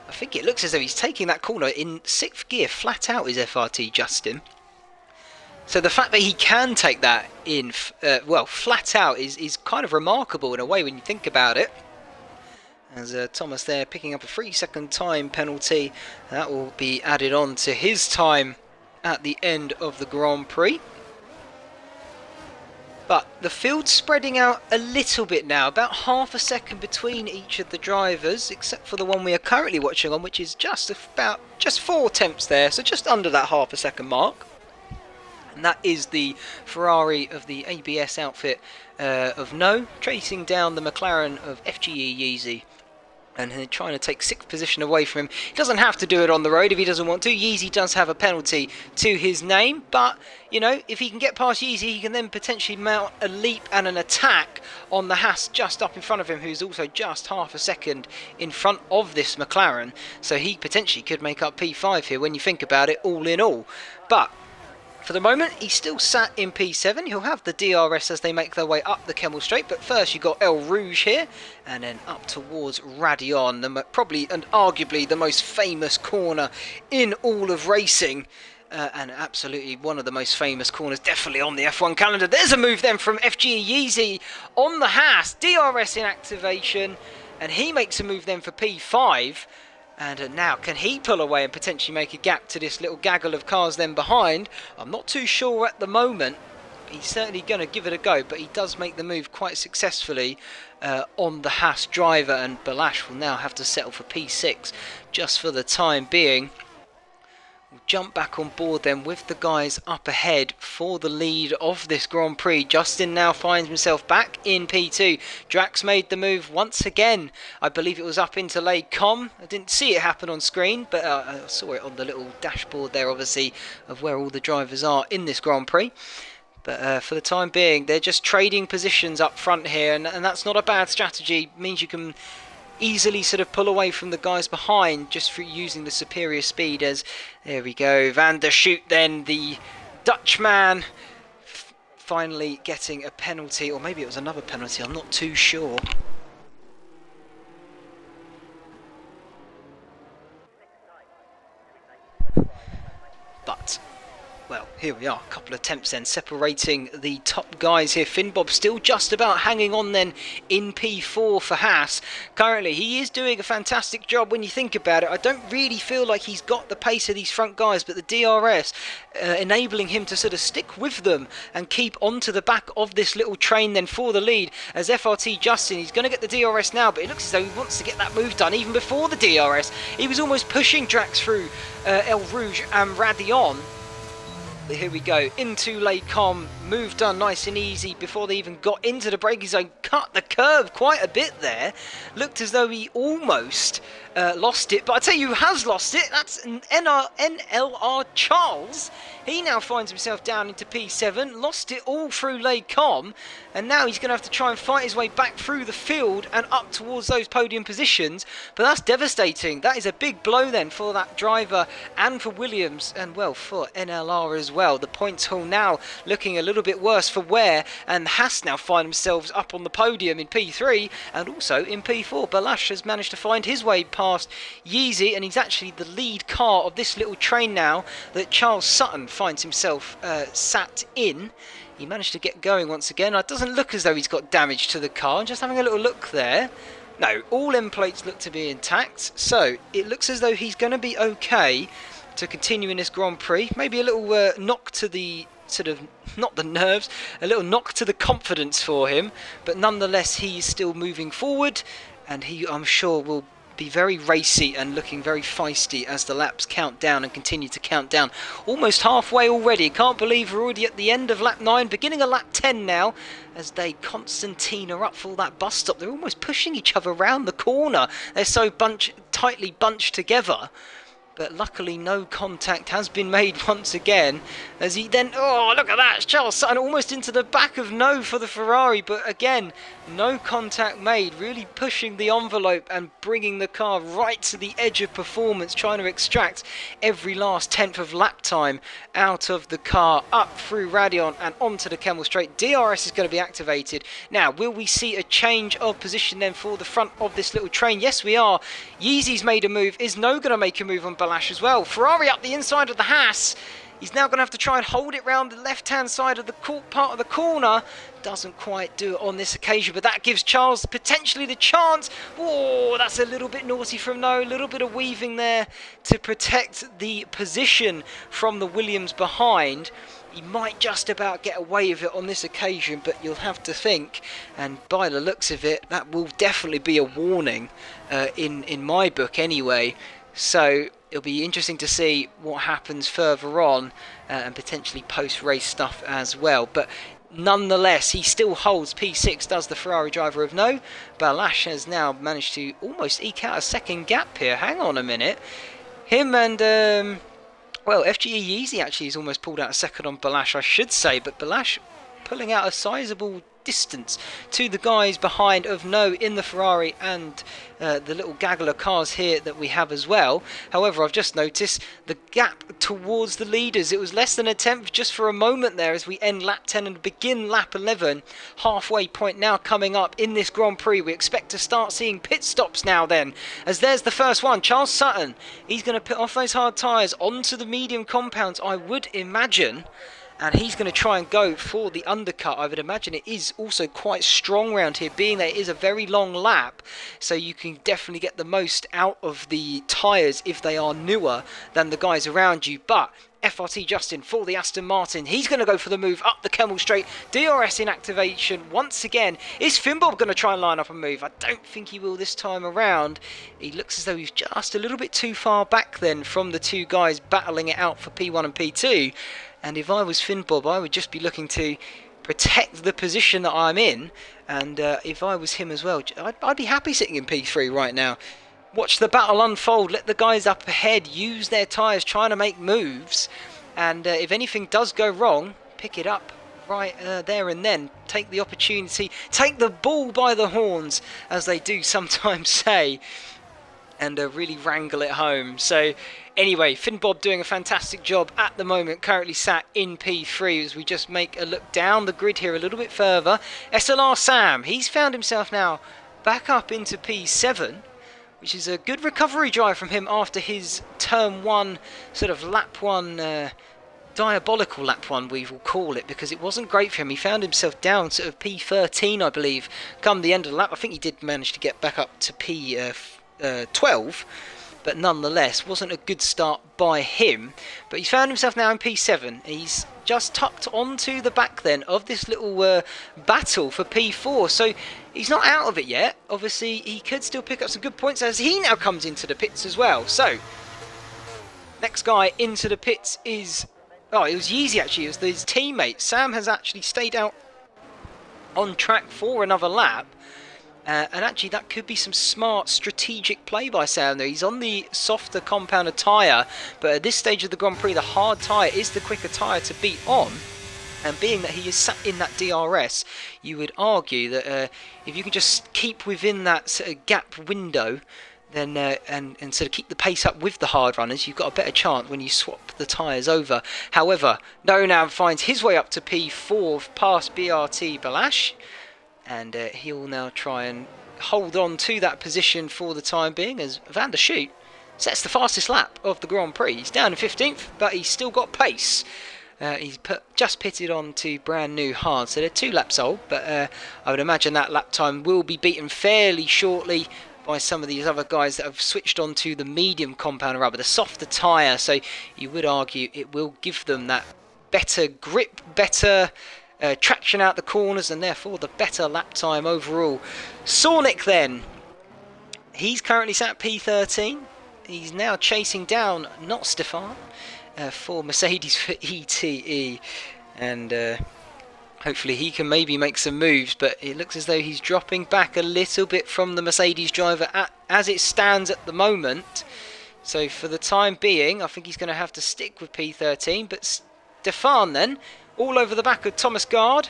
I think it looks as though he's taking that corner in 6th gear, flat out, is FRT Justin. So the fact that he can take that in, flat out is kind of remarkable in a way when you think about it. As Thomas there picking up a 3-second time penalty. That will be added on to his time at the end of the Grand Prix. But the field's spreading out a little bit now, about half a second between each of the drivers, except for the one we are currently watching on, which is just 4 tenths there, so just under that half a second mark. And that is the Ferrari of the ABS outfit of No, tracing down the McLaren of FGE Yeezy. And trying to take 6th position away from him. He doesn't have to do it on the road if he doesn't want to. Yeezy does have a penalty to his name, but, you know, if he can get past Yeezy, he can then potentially mount a leap and an attack on the Haas just up in front of him, who's also just half a second in front of this McLaren. So he potentially could make up P5 here when you think about it, all in all. But for the moment, he's still sat in P7. He'll have the DRS as they make their way up the Kemmel Straight. But first, you've got El Rouge here, and then up towards Radion, probably and arguably the most famous corner in all of racing. And absolutely one of the most famous corners, definitely on the F1 calendar. There's a move then from FG Yeezy on the Haas. DRS in activation, and he makes a move then for P5. And now, can he pull away and potentially make a gap to this little gaggle of cars then behind? I'm not too sure at the moment. He's certainly going to give it a go, but he does make the move quite successfully on the Haas driver. And Balash will now have to settle for P6 just for the time being. We'll jump back on board then with the guys up ahead for the lead of this Grand Prix. Justin now finds himself back in P2. Drax made the move once again. I believe it was up into Les Combes. I didn't see it happen on screen, but I saw it on the little dashboard there, obviously, of where all the drivers are in this Grand Prix. But for the time being, they're just trading positions up front here, and that's not a bad strategy. It means you can easily sort of pull away from the guys behind just through using the superior speed. As there we go, Van der Schoot then, the Dutchman, finally getting a penalty, or maybe it was another penalty, I'm not too sure. But well, here we are, a couple of attempts then separating the top guys here. Finn Bob still just about hanging on then in P4 for Haas. Currently, he is doing a fantastic job when you think about it. I don't really feel like he's got the pace of these front guys, but the DRS enabling him to sort of stick with them and keep onto the back of this little train then for the lead. As FRT Justin, he's going to get the DRS now, but it looks as though he wants to get that move done even before the DRS. He was almost pushing Drax through El Rouge and Radion. Here we go, into Les Combes, move done nice and easy before they even got into the braking zone. Cut the curve quite a bit there. Looked as though he almost lost it, but I tell you who has lost it, that's NLR Charles. He now finds himself down into P7, lost it all through Les Combes, and now he's going to have to try and fight his way back through the field and up towards those podium positions. But that's devastating. That is a big blow then for that driver and for Williams, and well, for NLR as well. The points haul now looking a little bit worse for Ware, and Haas now find themselves up on the podium in P3 and also in P4. Balash has managed to find his way past Yeezy, and he's actually the lead car of this little train now that Charles Sutton finds himself sat in. He managed to get going once again. It doesn't look as though he's got damage to the car. Just having a little look there. No, all end plates look to be intact, so it looks as though he's going to be okay to continue in this Grand Prix. Maybe a little knock to the sort of, not the nerves, a little knock to the confidence for him, but nonetheless he is still moving forward, and he, I'm sure, will be very racy and looking very feisty as the laps count down and continue to count down. Almost halfway already. Can't believe we're already at the end of lap 9, beginning of lap 10 now, as they Constantine are up for that bus stop. They're almost pushing each other around the corner. They're so tightly bunched together. But luckily no contact has been made once again, as he then, oh look at that, it's Charles Sutton almost into the back of No for the Ferrari, but again no contact made, really pushing the envelope and bringing the car right to the edge of performance, trying to extract every last tenth of lap time out of the car, up through Radion and onto the Kemmel Straight. DRS is going to be activated. Now, will we see a change of position then for the front of this little train? Yes, we are. Yeezy's made a move. Is No going to make a move on Balash as well? Ferrari up the inside of the Haas. He's now going to have to try and hold it round the left-hand side of the part of the corner. Doesn't quite do it on this occasion, but that gives Charles potentially the chance. Oh, that's a little bit naughty from No. A little bit of weaving there to protect the position from the Williams behind. He might just about get away with it on this occasion, but you'll have to think, and by the looks of it, that will definitely be a warning in my book anyway. So it'll be interesting to see what happens further on and potentially post-race stuff as well. But nonetheless, he still holds P6, does the Ferrari driver of No. Balazs has now managed to almost eke out a second gap here. Hang on a minute. Him and... well, FGE Yeezy actually has almost pulled out a second on Balazs, I should say, but Balazs pulling out a sizable distance to the guys behind of No in the Ferrari and the little gaggle of cars here that we have as well. However, I've just noticed the gap towards the leaders. It was less than a tenth just for a moment there as we end lap 10 and begin lap 11. Halfway point now coming up in this Grand Prix. We expect to start seeing pit stops now then, as there's the first one. Charles Sutton, he's going to put off those hard tyres onto the medium compounds, I would imagine. And he's going to try and go for the undercut. I would imagine it is also quite strong round here, being that it is a very long lap. So you can definitely get the most out of the tyres if they are newer than the guys around you. But FRT Justin for the Aston Martin. He's going to go for the move up the Kemmel Straight. DRS in activation once again. Is Finbob going to try and line up a move? I don't think he will this time around. He looks as though he's just a little bit too far back then from the two guys battling it out for P1 and P2. And if I was Finbob, I would just be looking to protect the position that I'm in. And if I was him as well, I'd be happy sitting in P3 right now. Watch the battle unfold. Let the guys up ahead use their tyres, trying to make moves. And if anything does go wrong, pick it up right there and then. Take the opportunity. Take the bull by the horns, as they do sometimes say. And really wrangle it home. So anyway, Finbob doing a fantastic job at the moment, currently sat in P3 as we just make a look down the grid here a little bit further. SLR Sam, he's found himself now back up into P7, which is a good recovery drive from him after his turn 1, sort of lap 1, diabolical lap 1 we will call it, because it wasn't great for him. He found himself down sort of P13 I believe come the end of the lap. I think he did manage to get back up to P12, but nonetheless wasn't a good start by him. But he's found himself now in P7. He's just tucked onto the back then of this little battle for P4, so he's not out of it yet. Obviously he could still pick up some good points as he now comes into the pits as well. So next guy into the pits is, oh, it was Yeezy actually, it was his teammate. Sam has actually stayed out on track for another lap. And actually that could be some smart strategic play by Sam there. He's on the softer compounded tyre, but at this stage of the Grand Prix the hard tyre is the quicker tyre to beat on. And being that he is sat in that DRS, you would argue that if you can just keep within that sort of gap window, then and sort of keep the pace up with the hard runners, you've got a better chance when you swap the tyres over. However, No now finds his way up to P4 past BRT Balazs. And he'll now try and hold on to that position for the time being as Van der Schoot sets the fastest lap of the Grand Prix. He's down in 15th, but he's still got pace. He's just pitted on to brand new hard, so they're 2 laps old, but I would imagine that lap time will be beaten fairly shortly by some of these other guys that have switched on to the medium compound rubber, the softer tyre, so you would argue it will give them that better grip, better traction out the corners, and therefore the better lap time overall. Sornick then, he's currently sat P13. He's now chasing down not Stefan for Mercedes for ETE, and hopefully he can maybe make some moves, but it looks as though he's dropping back a little bit from the Mercedes driver as it stands at the moment. So for the time being, I think he's going to have to stick with P13, but Stefan then all over the back of Thomas Gard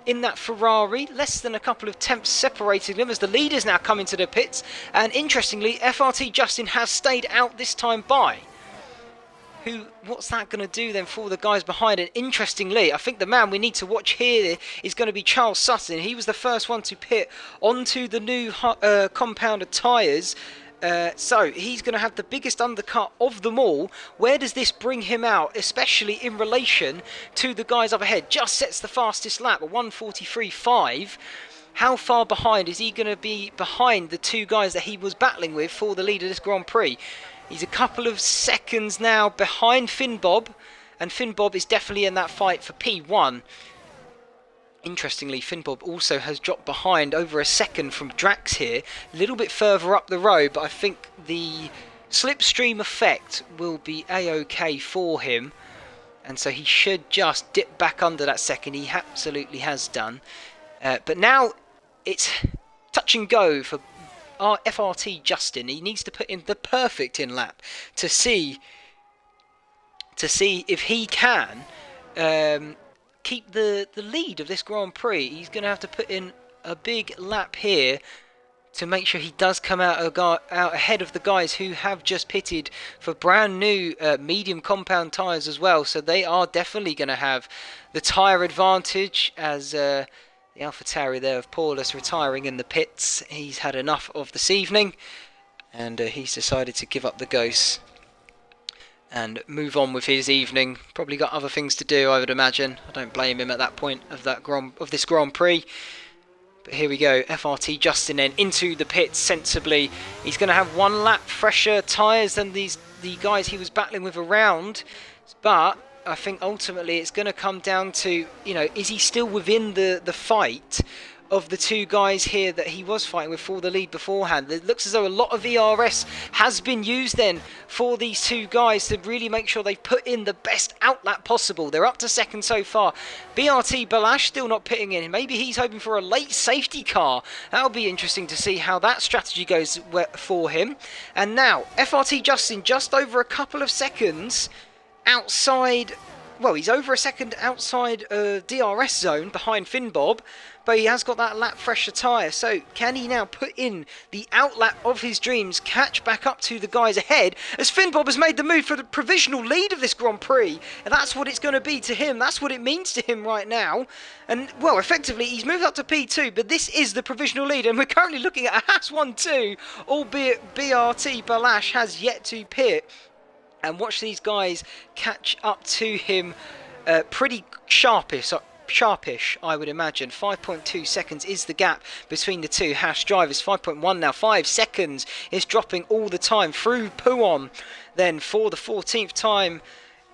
in that Ferrari, less than a couple of tenths separating them as the leaders now come into the pits. And interestingly, FRT Justin has stayed out this time by. What's that going to do then for the guys behind? And interestingly, I think the man we need to watch here is going to be Charles Sutton. He was the first one to pit onto the new compounded tyres So he's going to have the biggest undercut of them all. Where does this bring him out, especially in relation to the guys up ahead? Just sets the fastest lap, a 1:43.5. How far behind is he going to be behind the two guys that he was battling with for the lead of this Grand Prix? He's a couple of seconds now behind Finn Bob, and Finn Bob is definitely in that fight for P1. Interestingly, Finn Bob also has dropped behind over a second from Drax here, a little bit further up the road, but I think the slipstream effect will be a-okay for him, and so he should just dip back under that second. He absolutely has done. But now it's touch and go for our FRT Justin. He needs to put in the perfect in lap to see if he can keep the lead of this Grand Prix. He's going to have to put in a big lap here to make sure he does come out ahead of the guys who have just pitted for brand new medium compound tyres as well. So they are definitely going to have the tyre advantage, as the AlphaTauri there of Paulus retiring in the pits. He's had enough of this evening, and he's decided to give up the ghost and move on with his evening. Probably got other things to do, I would imagine. I don't blame him at that point of this Grand Prix. But here we go, FRT Justin then into the pits sensibly. He's going to have one lap fresher tyres than the guys he was battling with around. But I think ultimately it's going to come down to, is he still within the fight of the two guys here that he was fighting with for the lead beforehand? It looks as though a lot of ERS has been used then for these two guys to really make sure they put in the best outlap possible. They're up to second so far. BRT Balash still not pitting in. Maybe he's hoping for a late safety car. That'll be interesting to see how that strategy goes for him. And now FRT Justin just over a couple of seconds outside. Well, he's over a second outside DRS zone behind Finn Bob, but he has got that lap fresher tyre. So can he now put in the outlap of his dreams, catch back up to the guys ahead, as Finn Bob has made the move for the provisional lead of this Grand Prix? And that's what it's going to be to him. That's what it means to him right now. And, well, effectively, he's moved up to P2, but this is the provisional lead. And we're currently looking at a Haas 1-2, albeit BRT Balash has yet to pit. And watch these guys catch up to him pretty sharpish, I would imagine. 5.2 seconds is the gap between the two Haas drivers. 5.1 now. 5 seconds is dropping all the time through Puon. Then for the 14th time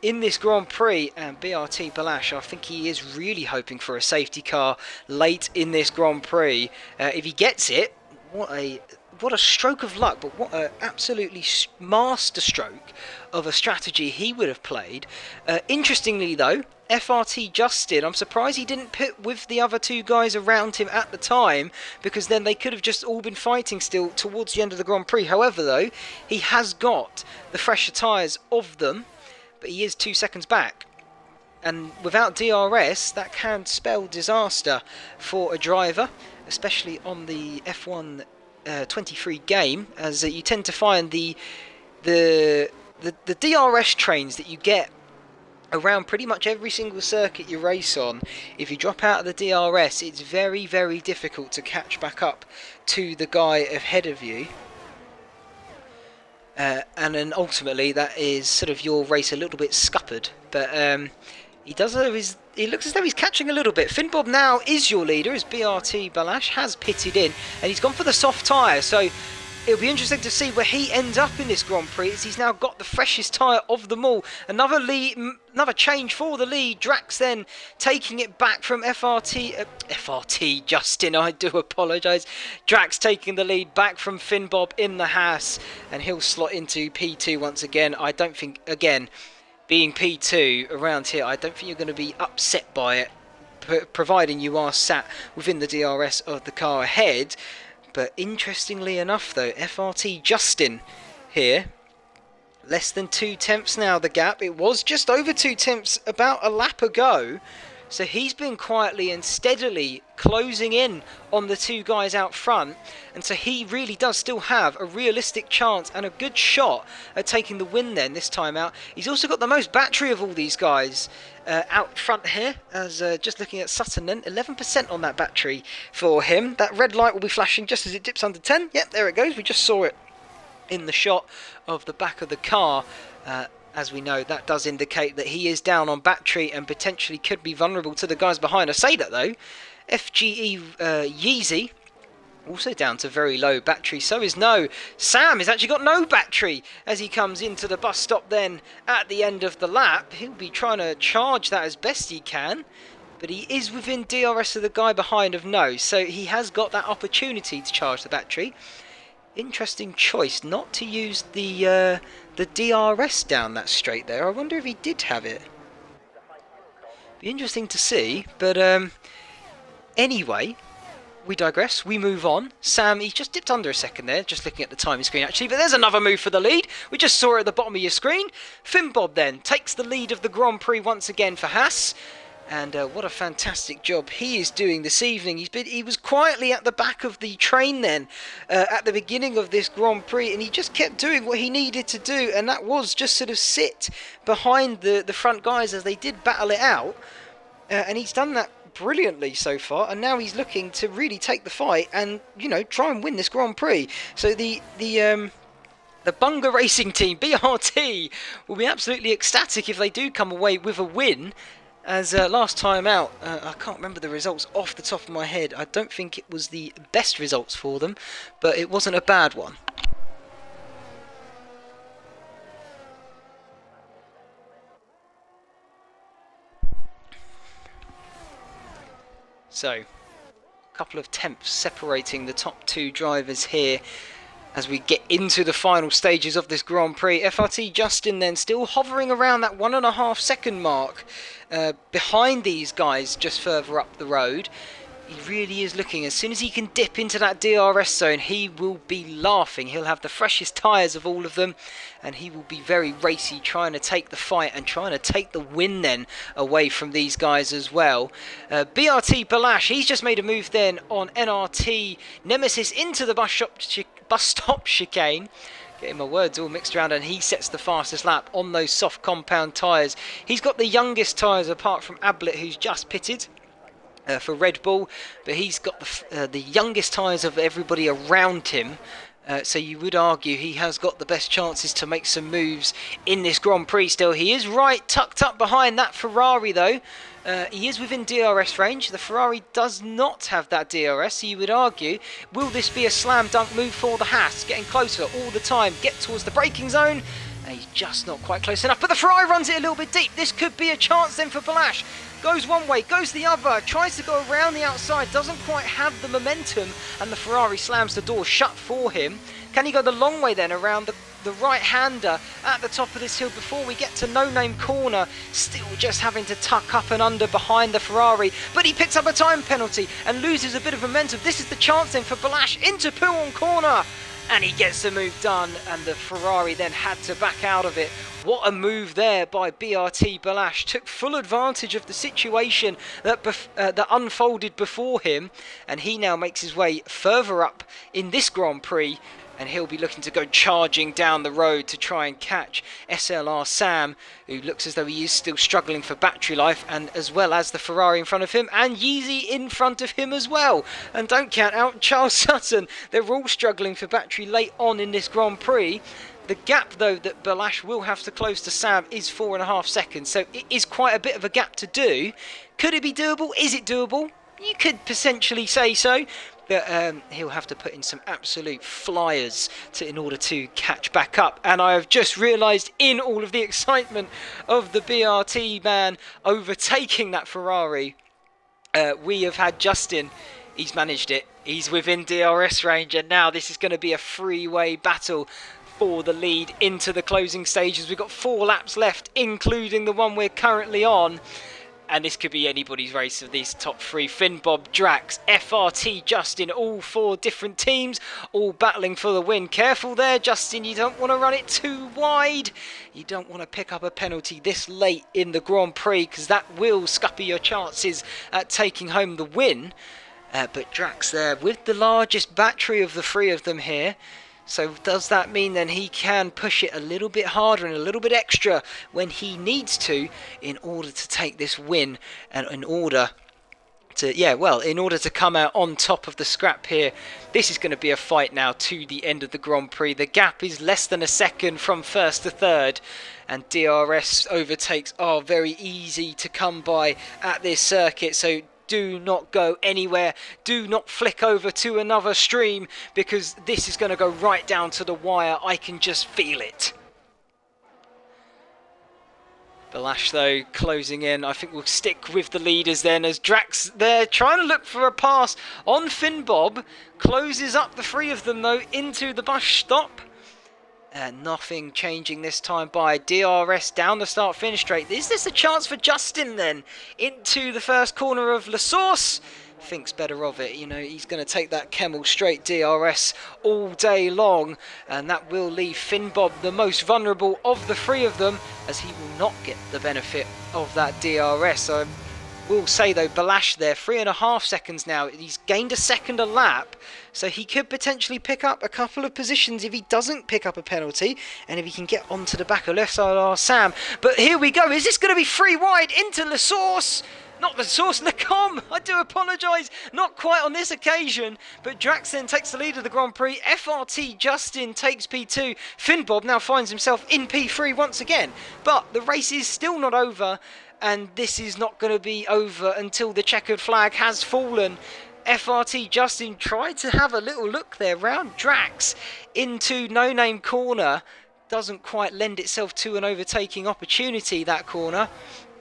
in this Grand Prix, and BRT Balash, I think he is really hoping for a safety car late in this Grand Prix. If he gets it, what a stroke of luck, but what an absolutely master stroke of a strategy he would have played. Interestingly though, FRT Justin, I'm surprised he didn't pit with the other two guys around him at the time, because then they could have just all been fighting still towards the end of the Grand Prix. However though, he has got the fresher tyres of them, but he is 2 seconds back. And without DRS, that can spell disaster for a driver, especially on the F1 23 game, as you tend to find the DRS trains that you get around pretty much every single circuit you race on. If you drop out of the DRS, it's very, very difficult to catch back up to the guy ahead of you. And then ultimately that is sort of your race a little bit scuppered. But it looks as though he's catching a little bit. Finn Bob now is your leader, as BRT Balash has pitted in, and he's gone for the soft tyre. So it'll be interesting to see where he ends up in this Grand Prix, as he's now got the freshest tyre of them all. Another change for the lead. Drax then taking it back from FRT Justin, I do apologise. Drax taking the lead back from Finn Bob in the Haas, and he'll slot into P2 once again. I don't think, again, being P2 around here, I don't think you're going to be upset by it, providing you are sat within the DRS of the car ahead. But interestingly enough though, FRT Justin here, less than 2 tenths now the gap. It was just over 2 tenths about a lap ago. So he's been quietly and steadily closing in on the two guys out front. And so he really does still have a realistic chance and a good shot at taking the win then this time out. He's also got the most battery of all these guys out front here. As just looking at Sutton then, 11% on that battery for him. That red light will be flashing just as it dips under 10. Yep, there it goes. We just saw it in the shot of the back of the car. As we know, that does indicate that he is down on battery and potentially could be vulnerable to the guys behind. I say that though, FGE Yeezy also down to very low battery. So is No. Sam has actually got no battery as he comes into the bus stop then at the end of the lap. He'll be trying to charge that as best he can, but he is within DRS of the guy behind of No, so he has got that opportunity to charge the battery. Interesting choice not to use the DRS down that straight there. I wonder if he did have it. Be interesting to see, but anyway, we digress, we move on. Sam, he just dipped under a second there, just looking at the timing screen actually, but there's another move for the lead. We just saw it at the bottom of your screen. Finn Bob then takes the lead of the Grand Prix once again for Haas. And what a fantastic job he is doing this evening. He was quietly at the back of the train then at the beginning of this Grand Prix, and he just kept doing what he needed to do, and that was just sort of sit behind the front guys as they did battle it out. And he's done that brilliantly so far, and now he's looking to really take the fight and, you know, try and win this Grand Prix. So the Bunga Racing Team, BRT, will be absolutely ecstatic if they do come away with a win. As last time out, I can't remember the results off the top of my head. I don't think it was the best results for them, but it wasn't a bad one. So, a couple of tenths separating the top two drivers here as we get into the final stages of this Grand Prix. FRT Justin then still hovering around that 1.5 second mark behind these guys just further up the road. He really is looking, as soon as he can dip into that DRS zone, he will be laughing. He'll have the freshest tyres of all of them, and he will be very racy, trying to take the fight and trying to take the win then away from these guys as well. BRT Balash, he's just made a move then on NRT Nemesis into the bus stop chicane. Getting my words all mixed around, and he sets the fastest lap on those soft compound tyres. He's got the youngest tyres apart from Ablett, who's just pitted for Red Bull, but he's got the youngest tyres of everybody around him. So you would argue he has got the best chances to make some moves in this Grand Prix still. He is right tucked up behind that Ferrari though. He is within DRS range. The Ferrari does not have that DRS, so you would argue, will this be a slam dunk move for the Haas? Getting closer all the time, get towards the braking zone, and he's just not quite close enough. But the Ferrari runs it a little bit deep. This could be a chance then for Balash. Goes one way, goes the other, tries to go around the outside, doesn't quite have the momentum, and the Ferrari slams the door shut for him. Can he go the long way then around the right-hander at the top of this hill before we get to No Name Corner? Still just having to tuck up and under behind the Ferrari, but he picks up a time penalty and loses a bit of momentum. This is the chance then for Balash into Pouhon Corner, and he gets the move done, and the Ferrari then had to back out of it. What a move there by BRT Balash. Took full advantage of the situation that unfolded before him, and he now makes his way further up in this Grand Prix, and he'll be looking to go charging down the road to try and catch SLR Sam, who looks as though he is still struggling for battery life, and as well as the Ferrari in front of him, and Yeezy in front of him as well. And don't count out Charles Sutton. They're all struggling for battery late on in this Grand Prix. The gap, though, that Balash will have to close to Sam is 4.5 seconds, so it is quite a bit of a gap to do. Could it be doable? Is it doable? You could potentially say so, but he'll have to put in some absolute flyers in order to catch back up. And I have just realised, in all of the excitement of the BRT man overtaking that Ferrari, we have had Justin. He's managed it. He's within DRS range, and now this is going to be a three-way battle for the lead into the closing stages. We've got 4 laps left, including the one we're currently on. And this could be anybody's race of these top 3. Finn, Bob, Drax, FRT, Justin, all 4 different teams, all battling for the win. Careful there, Justin, you don't want to run it too wide. You don't want to pick up a penalty this late in the Grand Prix, because that will scupper your chances at taking home the win. But Drax there with the largest battery of the 3 of them here. So does that mean then he can push it a little bit harder and a little bit extra when he needs to in order to take this win and in order But yeah, well, in order to come out on top of the scrap here, this is going to be a fight now to the end of the Grand Prix. The gap is less than a second from first to third, and DRS overtakes are very easy to come by at this circuit, so do not go anywhere. Do not flick over to another stream, because this is going to go right down to the wire. I can just feel it. Balash, though, closing in. I think we'll stick with the leaders then, as Drax there trying to look for a pass on Finn Bob. Closes up the three of them, though, into the bus stop. And nothing changing this time by DRS down the start-finish straight. Is this a chance for Justin then? Into the first corner of La Source. Thinks better of it. You know, he's going to take that Kemmel straight DRS all day long. And that will leave Finn Bob the most vulnerable of the three of them, as he will not get the benefit of that DRS. I will say, though, Balash there, 3.5 seconds now. He's gained a second a lap. So he could potentially pick up a couple of positions if he doesn't pick up a penalty, and if he can get onto the back of SLR Sam. But here we go. Is this going to be free wide into La Source? Not La Source, Lecom. I do apologise. Not quite on this occasion. But Drax then takes the lead of the Grand Prix. FRT Justin takes P2. Finn Bob now finds himself in P3 once again. But the race is still not over, and this is not going to be over until the checkered flag has fallen. FRT Justin tried to have a little look there round Drax into No Name corner. Doesn't quite lend itself to an overtaking opportunity, that corner.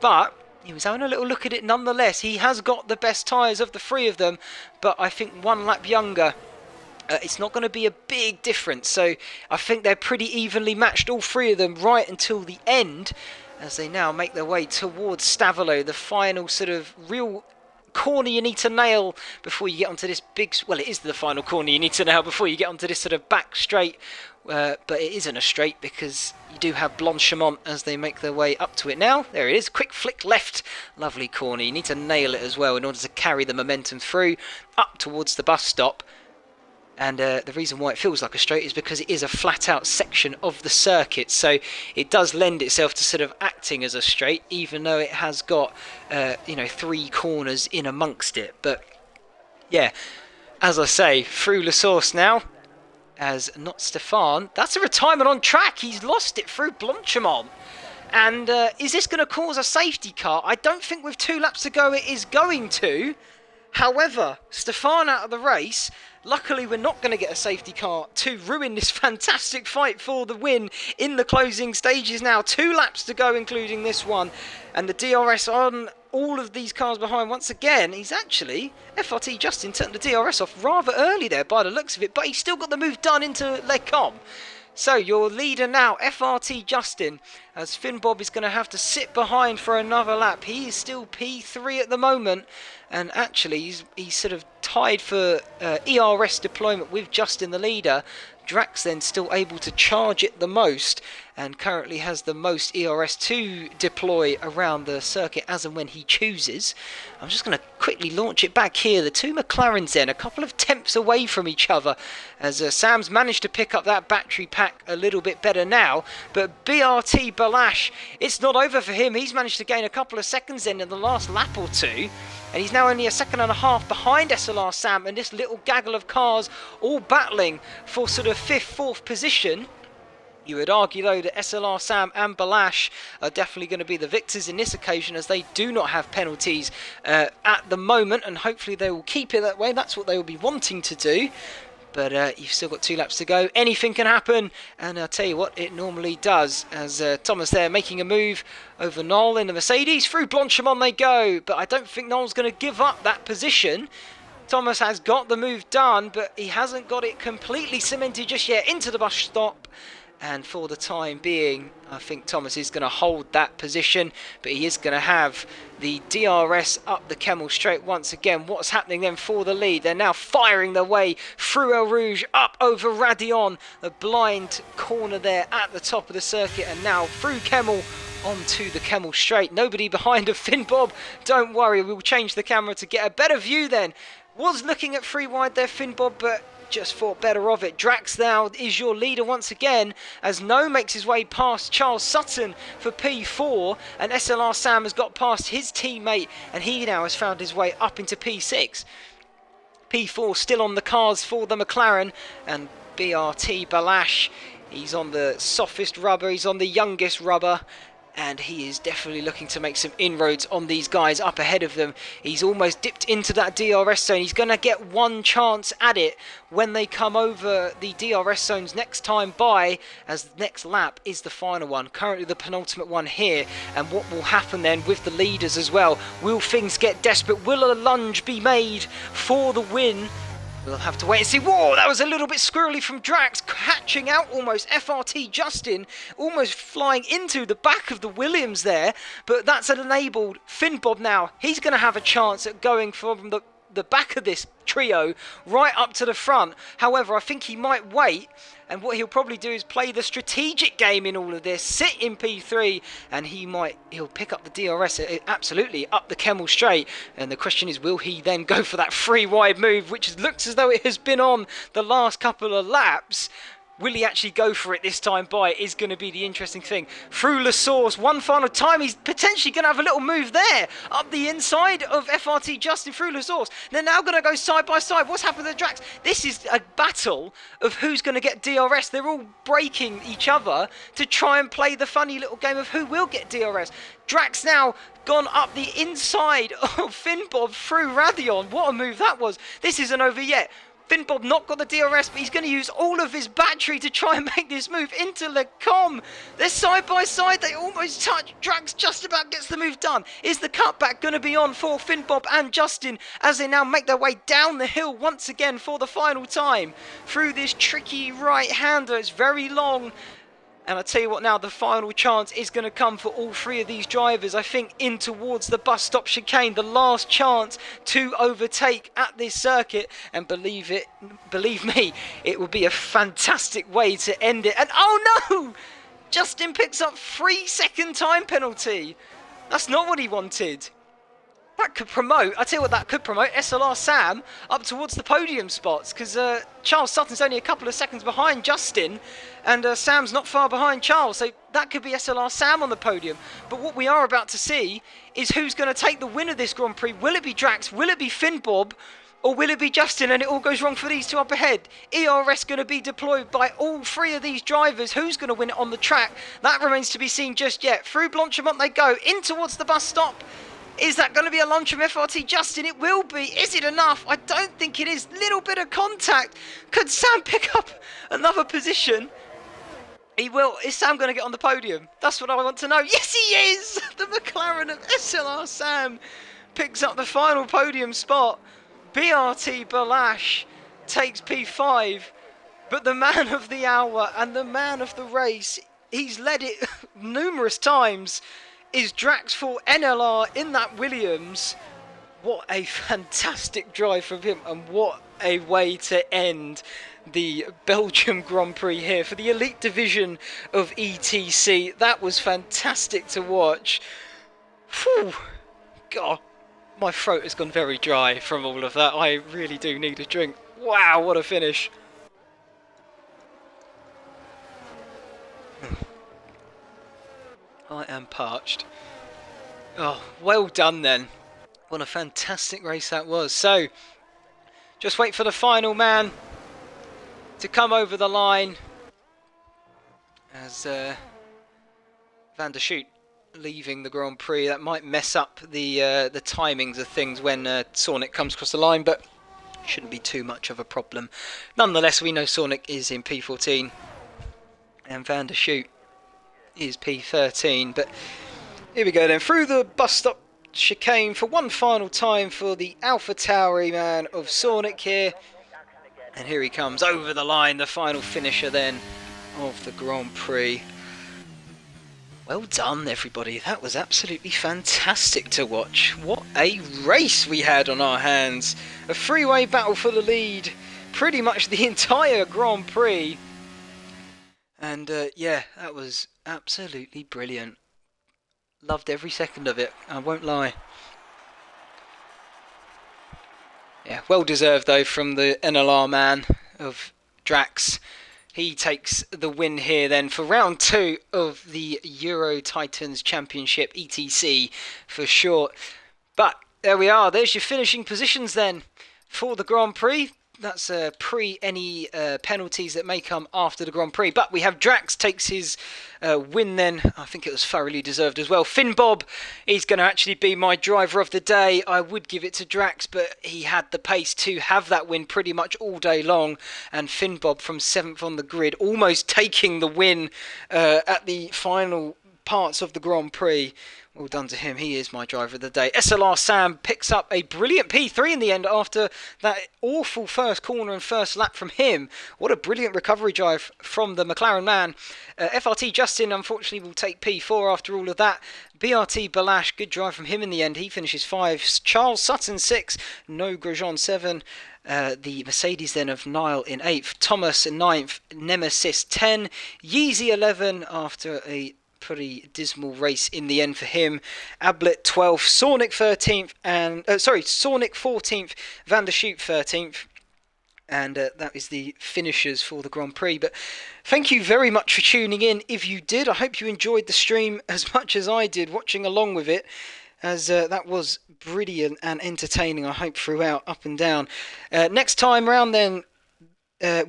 But he was having a little look at it nonetheless. He has got the best tyres of the three of them, but I think one lap younger. It's not going to be a big difference. So I think they're pretty evenly matched, all three of them, right until the end, as they now make their way towards Stavolo, the final sort of real corner you need to nail before you get onto this big... Well, it is the final corner you need to nail before you get onto this sort of back straight. But it isn't a straight, because you do have Blanchimont as they make their way up to it now. There it is. Quick flick left. Lovely corner. You need to nail it as well in order to carry the momentum through up towards the bus stop. And the reason why it feels like a straight is because it is a flat-out section of the circuit. So it does lend itself to sort of acting as a straight, even though it has got, you know, 3 corners in amongst it. But, yeah, as I say, through La Source now, as not Stefan. That's a retirement on track. He's lost it through Blanchimont. And is this going to cause a safety car? I don't think with 2 laps to go it is going to. However, Stefan out of the race. Luckily, we're not going to get a safety car to ruin this fantastic fight for the win in the closing stages now. 2 laps to go, including this one. And the DRS on all of these cars behind. Once again, he's actually... FRT Justin turned the DRS off rather early there by the looks of it. But he's still got the move done into Lecom. So your leader now, FRT Justin, as Finn Bob is going to have to sit behind for another lap. He is still P3 at the moment. And actually, he's sort of tied for ERS deployment with Justin, the leader. Drax then still able to charge it the most, and currently has the most ERS to deploy around the circuit as and when he chooses. I'm just going to quickly launch it back here. The 2 McLarens then, a couple of tenths away from each other, as Sam's managed to pick up that battery pack a little bit better now. But BRT Balash, it's not over for him. He's managed to gain a couple of seconds then in the last lap or 2. And he's now only 1.5 seconds behind SLR Sam and this little gaggle of cars all battling for sort of 5th, 4th position. You would argue, though, that SLR Sam and Balash are definitely going to be the victors in this occasion, as they do not have penalties at the moment, and hopefully they will keep it that way. That's what they will be wanting to do. But you've still got 2 laps to go. Anything can happen, and I'll tell you what, it normally does. As Thomas there making a move over Noel in the Mercedes. Through Blanchimont they go, but I don't think Noel's going to give up that position. Thomas has got the move done, but he hasn't got it completely cemented just yet into the bus stop. And for the time being, I think Thomas is going to hold that position, but he is going to have the DRS up the Kemmel straight once again. What's happening then for the lead? They're now firing their way through El Rouge, up over Radion, the blind corner there at the top of the circuit, and now through Kemmel onto the Kemmel straight. Nobody behind of Finn Bob. Don't worry, we'll change the camera to get a better view then. Was looking at free wide there, Finn Bob, but just thought better of it. Drax now is your leader once again as No makes his way past Charles Sutton for P4, and SLR Sam has got past his teammate and he now has found his way up into P6. P4 still on the cards for the McLaren, and BRT Balash, he's on the softest rubber, he's on the youngest rubber, and he is definitely looking to make some inroads on these guys up ahead of them. He's almost dipped into that DRS zone. He's going to get one chance at it when they come over the DRS zones next time by, as the next lap is the final one. Currently the penultimate one here. And what will happen then with the leaders as well? Will things get desperate? Will a lunge be made for the win? We'll have to wait and see. Whoa, that was a little bit squirrely from Drax, catching out almost FRT Justin, almost flying into the back of the Williams there. But that's enabled Finn Bob now. He's going to have a chance at going from the back of this trio right up to the front. However, I think he might wait, and what he'll probably do is play the strategic game in all of this, sit in P3, and he'll pick up the DRS absolutely up the Kemmel straight. And the question is, will he then go for that free wide move, which looks as though it has been on the last couple of laps? Will he actually go for it this time by is going to be the interesting thing. Through La Source, one final time. He's potentially going to have a little move there. Up the inside of FRT Justin through La Source. They're now going to go side by side. What's happened to Drax? This is a battle of who's going to get DRS. They're all breaking each other to try and play the funny little game of who will get DRS. Drax now gone up the inside of Finn Bob through Radion. What a move that was. This isn't over yet. Finn Bob not got the DRS, but he's going to use all of his battery to try and make this move into Lecom. They're side by side. They almost touch. Drax just about gets the move done. Is the cutback going to be on for Finn Bob and Justin as they now make their way down the hill once again for the final time through this tricky right-hander? It's very long. And I tell you what now, the final chance is going to come for all three of these drivers, I think, in towards the bus stop chicane. The last chance to overtake at this circuit. And believe me, it will be a fantastic way to end it. And oh no! Justin picks up 3-second time penalty. That's not what he wanted. That could promote, I tell you what that could promote, SLR Sam up towards the podium spots, because Charles Sutton's only a couple of seconds behind Justin, and Sam's not far behind Charles, so that could be SLR Sam on the podium. But what we are about to see is who's going to take the win of this Grand Prix. Will it be Drax? Will it be Finn Bob? Or will it be Justin and it all goes wrong for these two up ahead? ERS going to be deployed by all three of these drivers. Who's going to win it on the track? That remains to be seen just yet. Through Blanchimont they go, in towards the bus stop. Is that going to be a lunge from FRT Justin? It will be. Is it enough? I don't think it is. Little bit of contact. Could Sam pick up another position? He will. Is Sam going to get on the podium? That's what I want to know. Yes, he is! The McLaren of SLR Sam picks up the final podium spot. BRT Balash takes P5. But the man of the hour and the man of the race, he's led it numerous times, is Drax for NLR in that Williams. What a fantastic drive from him, and what a way to end the Belgium Grand Prix here for the elite division of ETC. That was fantastic to watch. Whew. God, my throat has gone very dry from all of that. I really do need a drink. Wow, what a finish. I am parched. Oh, well done then. What a fantastic race that was. So, just wait for the final man to come over the line as Van der Schoot leaving the Grand Prix. That might mess up the timings of things when Sonic comes across the line, but shouldn't be too much of a problem. Nonetheless, we know Sonic is in P14 and Van der Schoot is P13, but here we go then, through the bus stop chicane for one final time for the Alpha Tauri man of Sonic here, and here he comes over the line, the final finisher then of the Grand Prix. Well done everybody, that was absolutely fantastic to watch. What a race we had on our hands, a three-way battle for the lead pretty much the entire Grand Prix. And yeah, that was absolutely brilliant. Loved every second of it, I won't lie. Yeah, well deserved though from the NLR man. of Drax. He takes the win here then for round 2 of the Euro Titans Championship, ETC for short. But there we are. There's your finishing positions then for the Grand Prix. That's pre any penalties that may come after the Grand Prix. But we have Drax takes his win then. I think it was thoroughly deserved as well. Finn Bob is going to actually be my driver of the day. I would give it to Drax, but he had the pace to have that win pretty much all day long. And Finn Bob from 7th on the grid, almost taking the win at the final parts of the Grand Prix. Well done to him. He is my driver of the day. SLR Sam picks up a brilliant P3 in the end after that awful first corner and first lap from him. What a brilliant recovery drive from the McLaren man. FRT Justin, unfortunately, will take P4 after all of that. BRT Balash, good drive from him in the end. He finishes 5. Charles Sutton 6. No Grosjean 7. The Mercedes then of Niall in 8th. Thomas in 9th. Nemesis 10. Yeezy 11 after a pretty dismal race in the end for him. Ablett 12th, Sornick 13th, and Sornick 14th, Van der Schoot 13th, and that is the finishers for the Grand Prix. But thank you very much for tuning in. If you did, I hope you enjoyed the stream as much as I did watching along with it, as that was brilliant and entertaining, I hope, throughout, up and down. Next time round then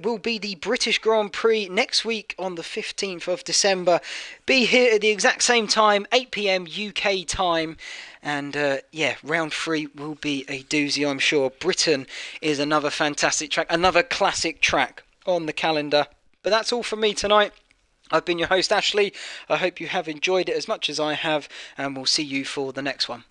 will be the British Grand Prix next week on the 15th of December. Be here at the exact same time, 8 PM UK time. And round 3 will be a doozy, I'm sure. Britain is another fantastic track, another classic track on the calendar. But that's all from me tonight. I've been your host, Ashley. I hope you have enjoyed it as much as I have, and we'll see you for the next one.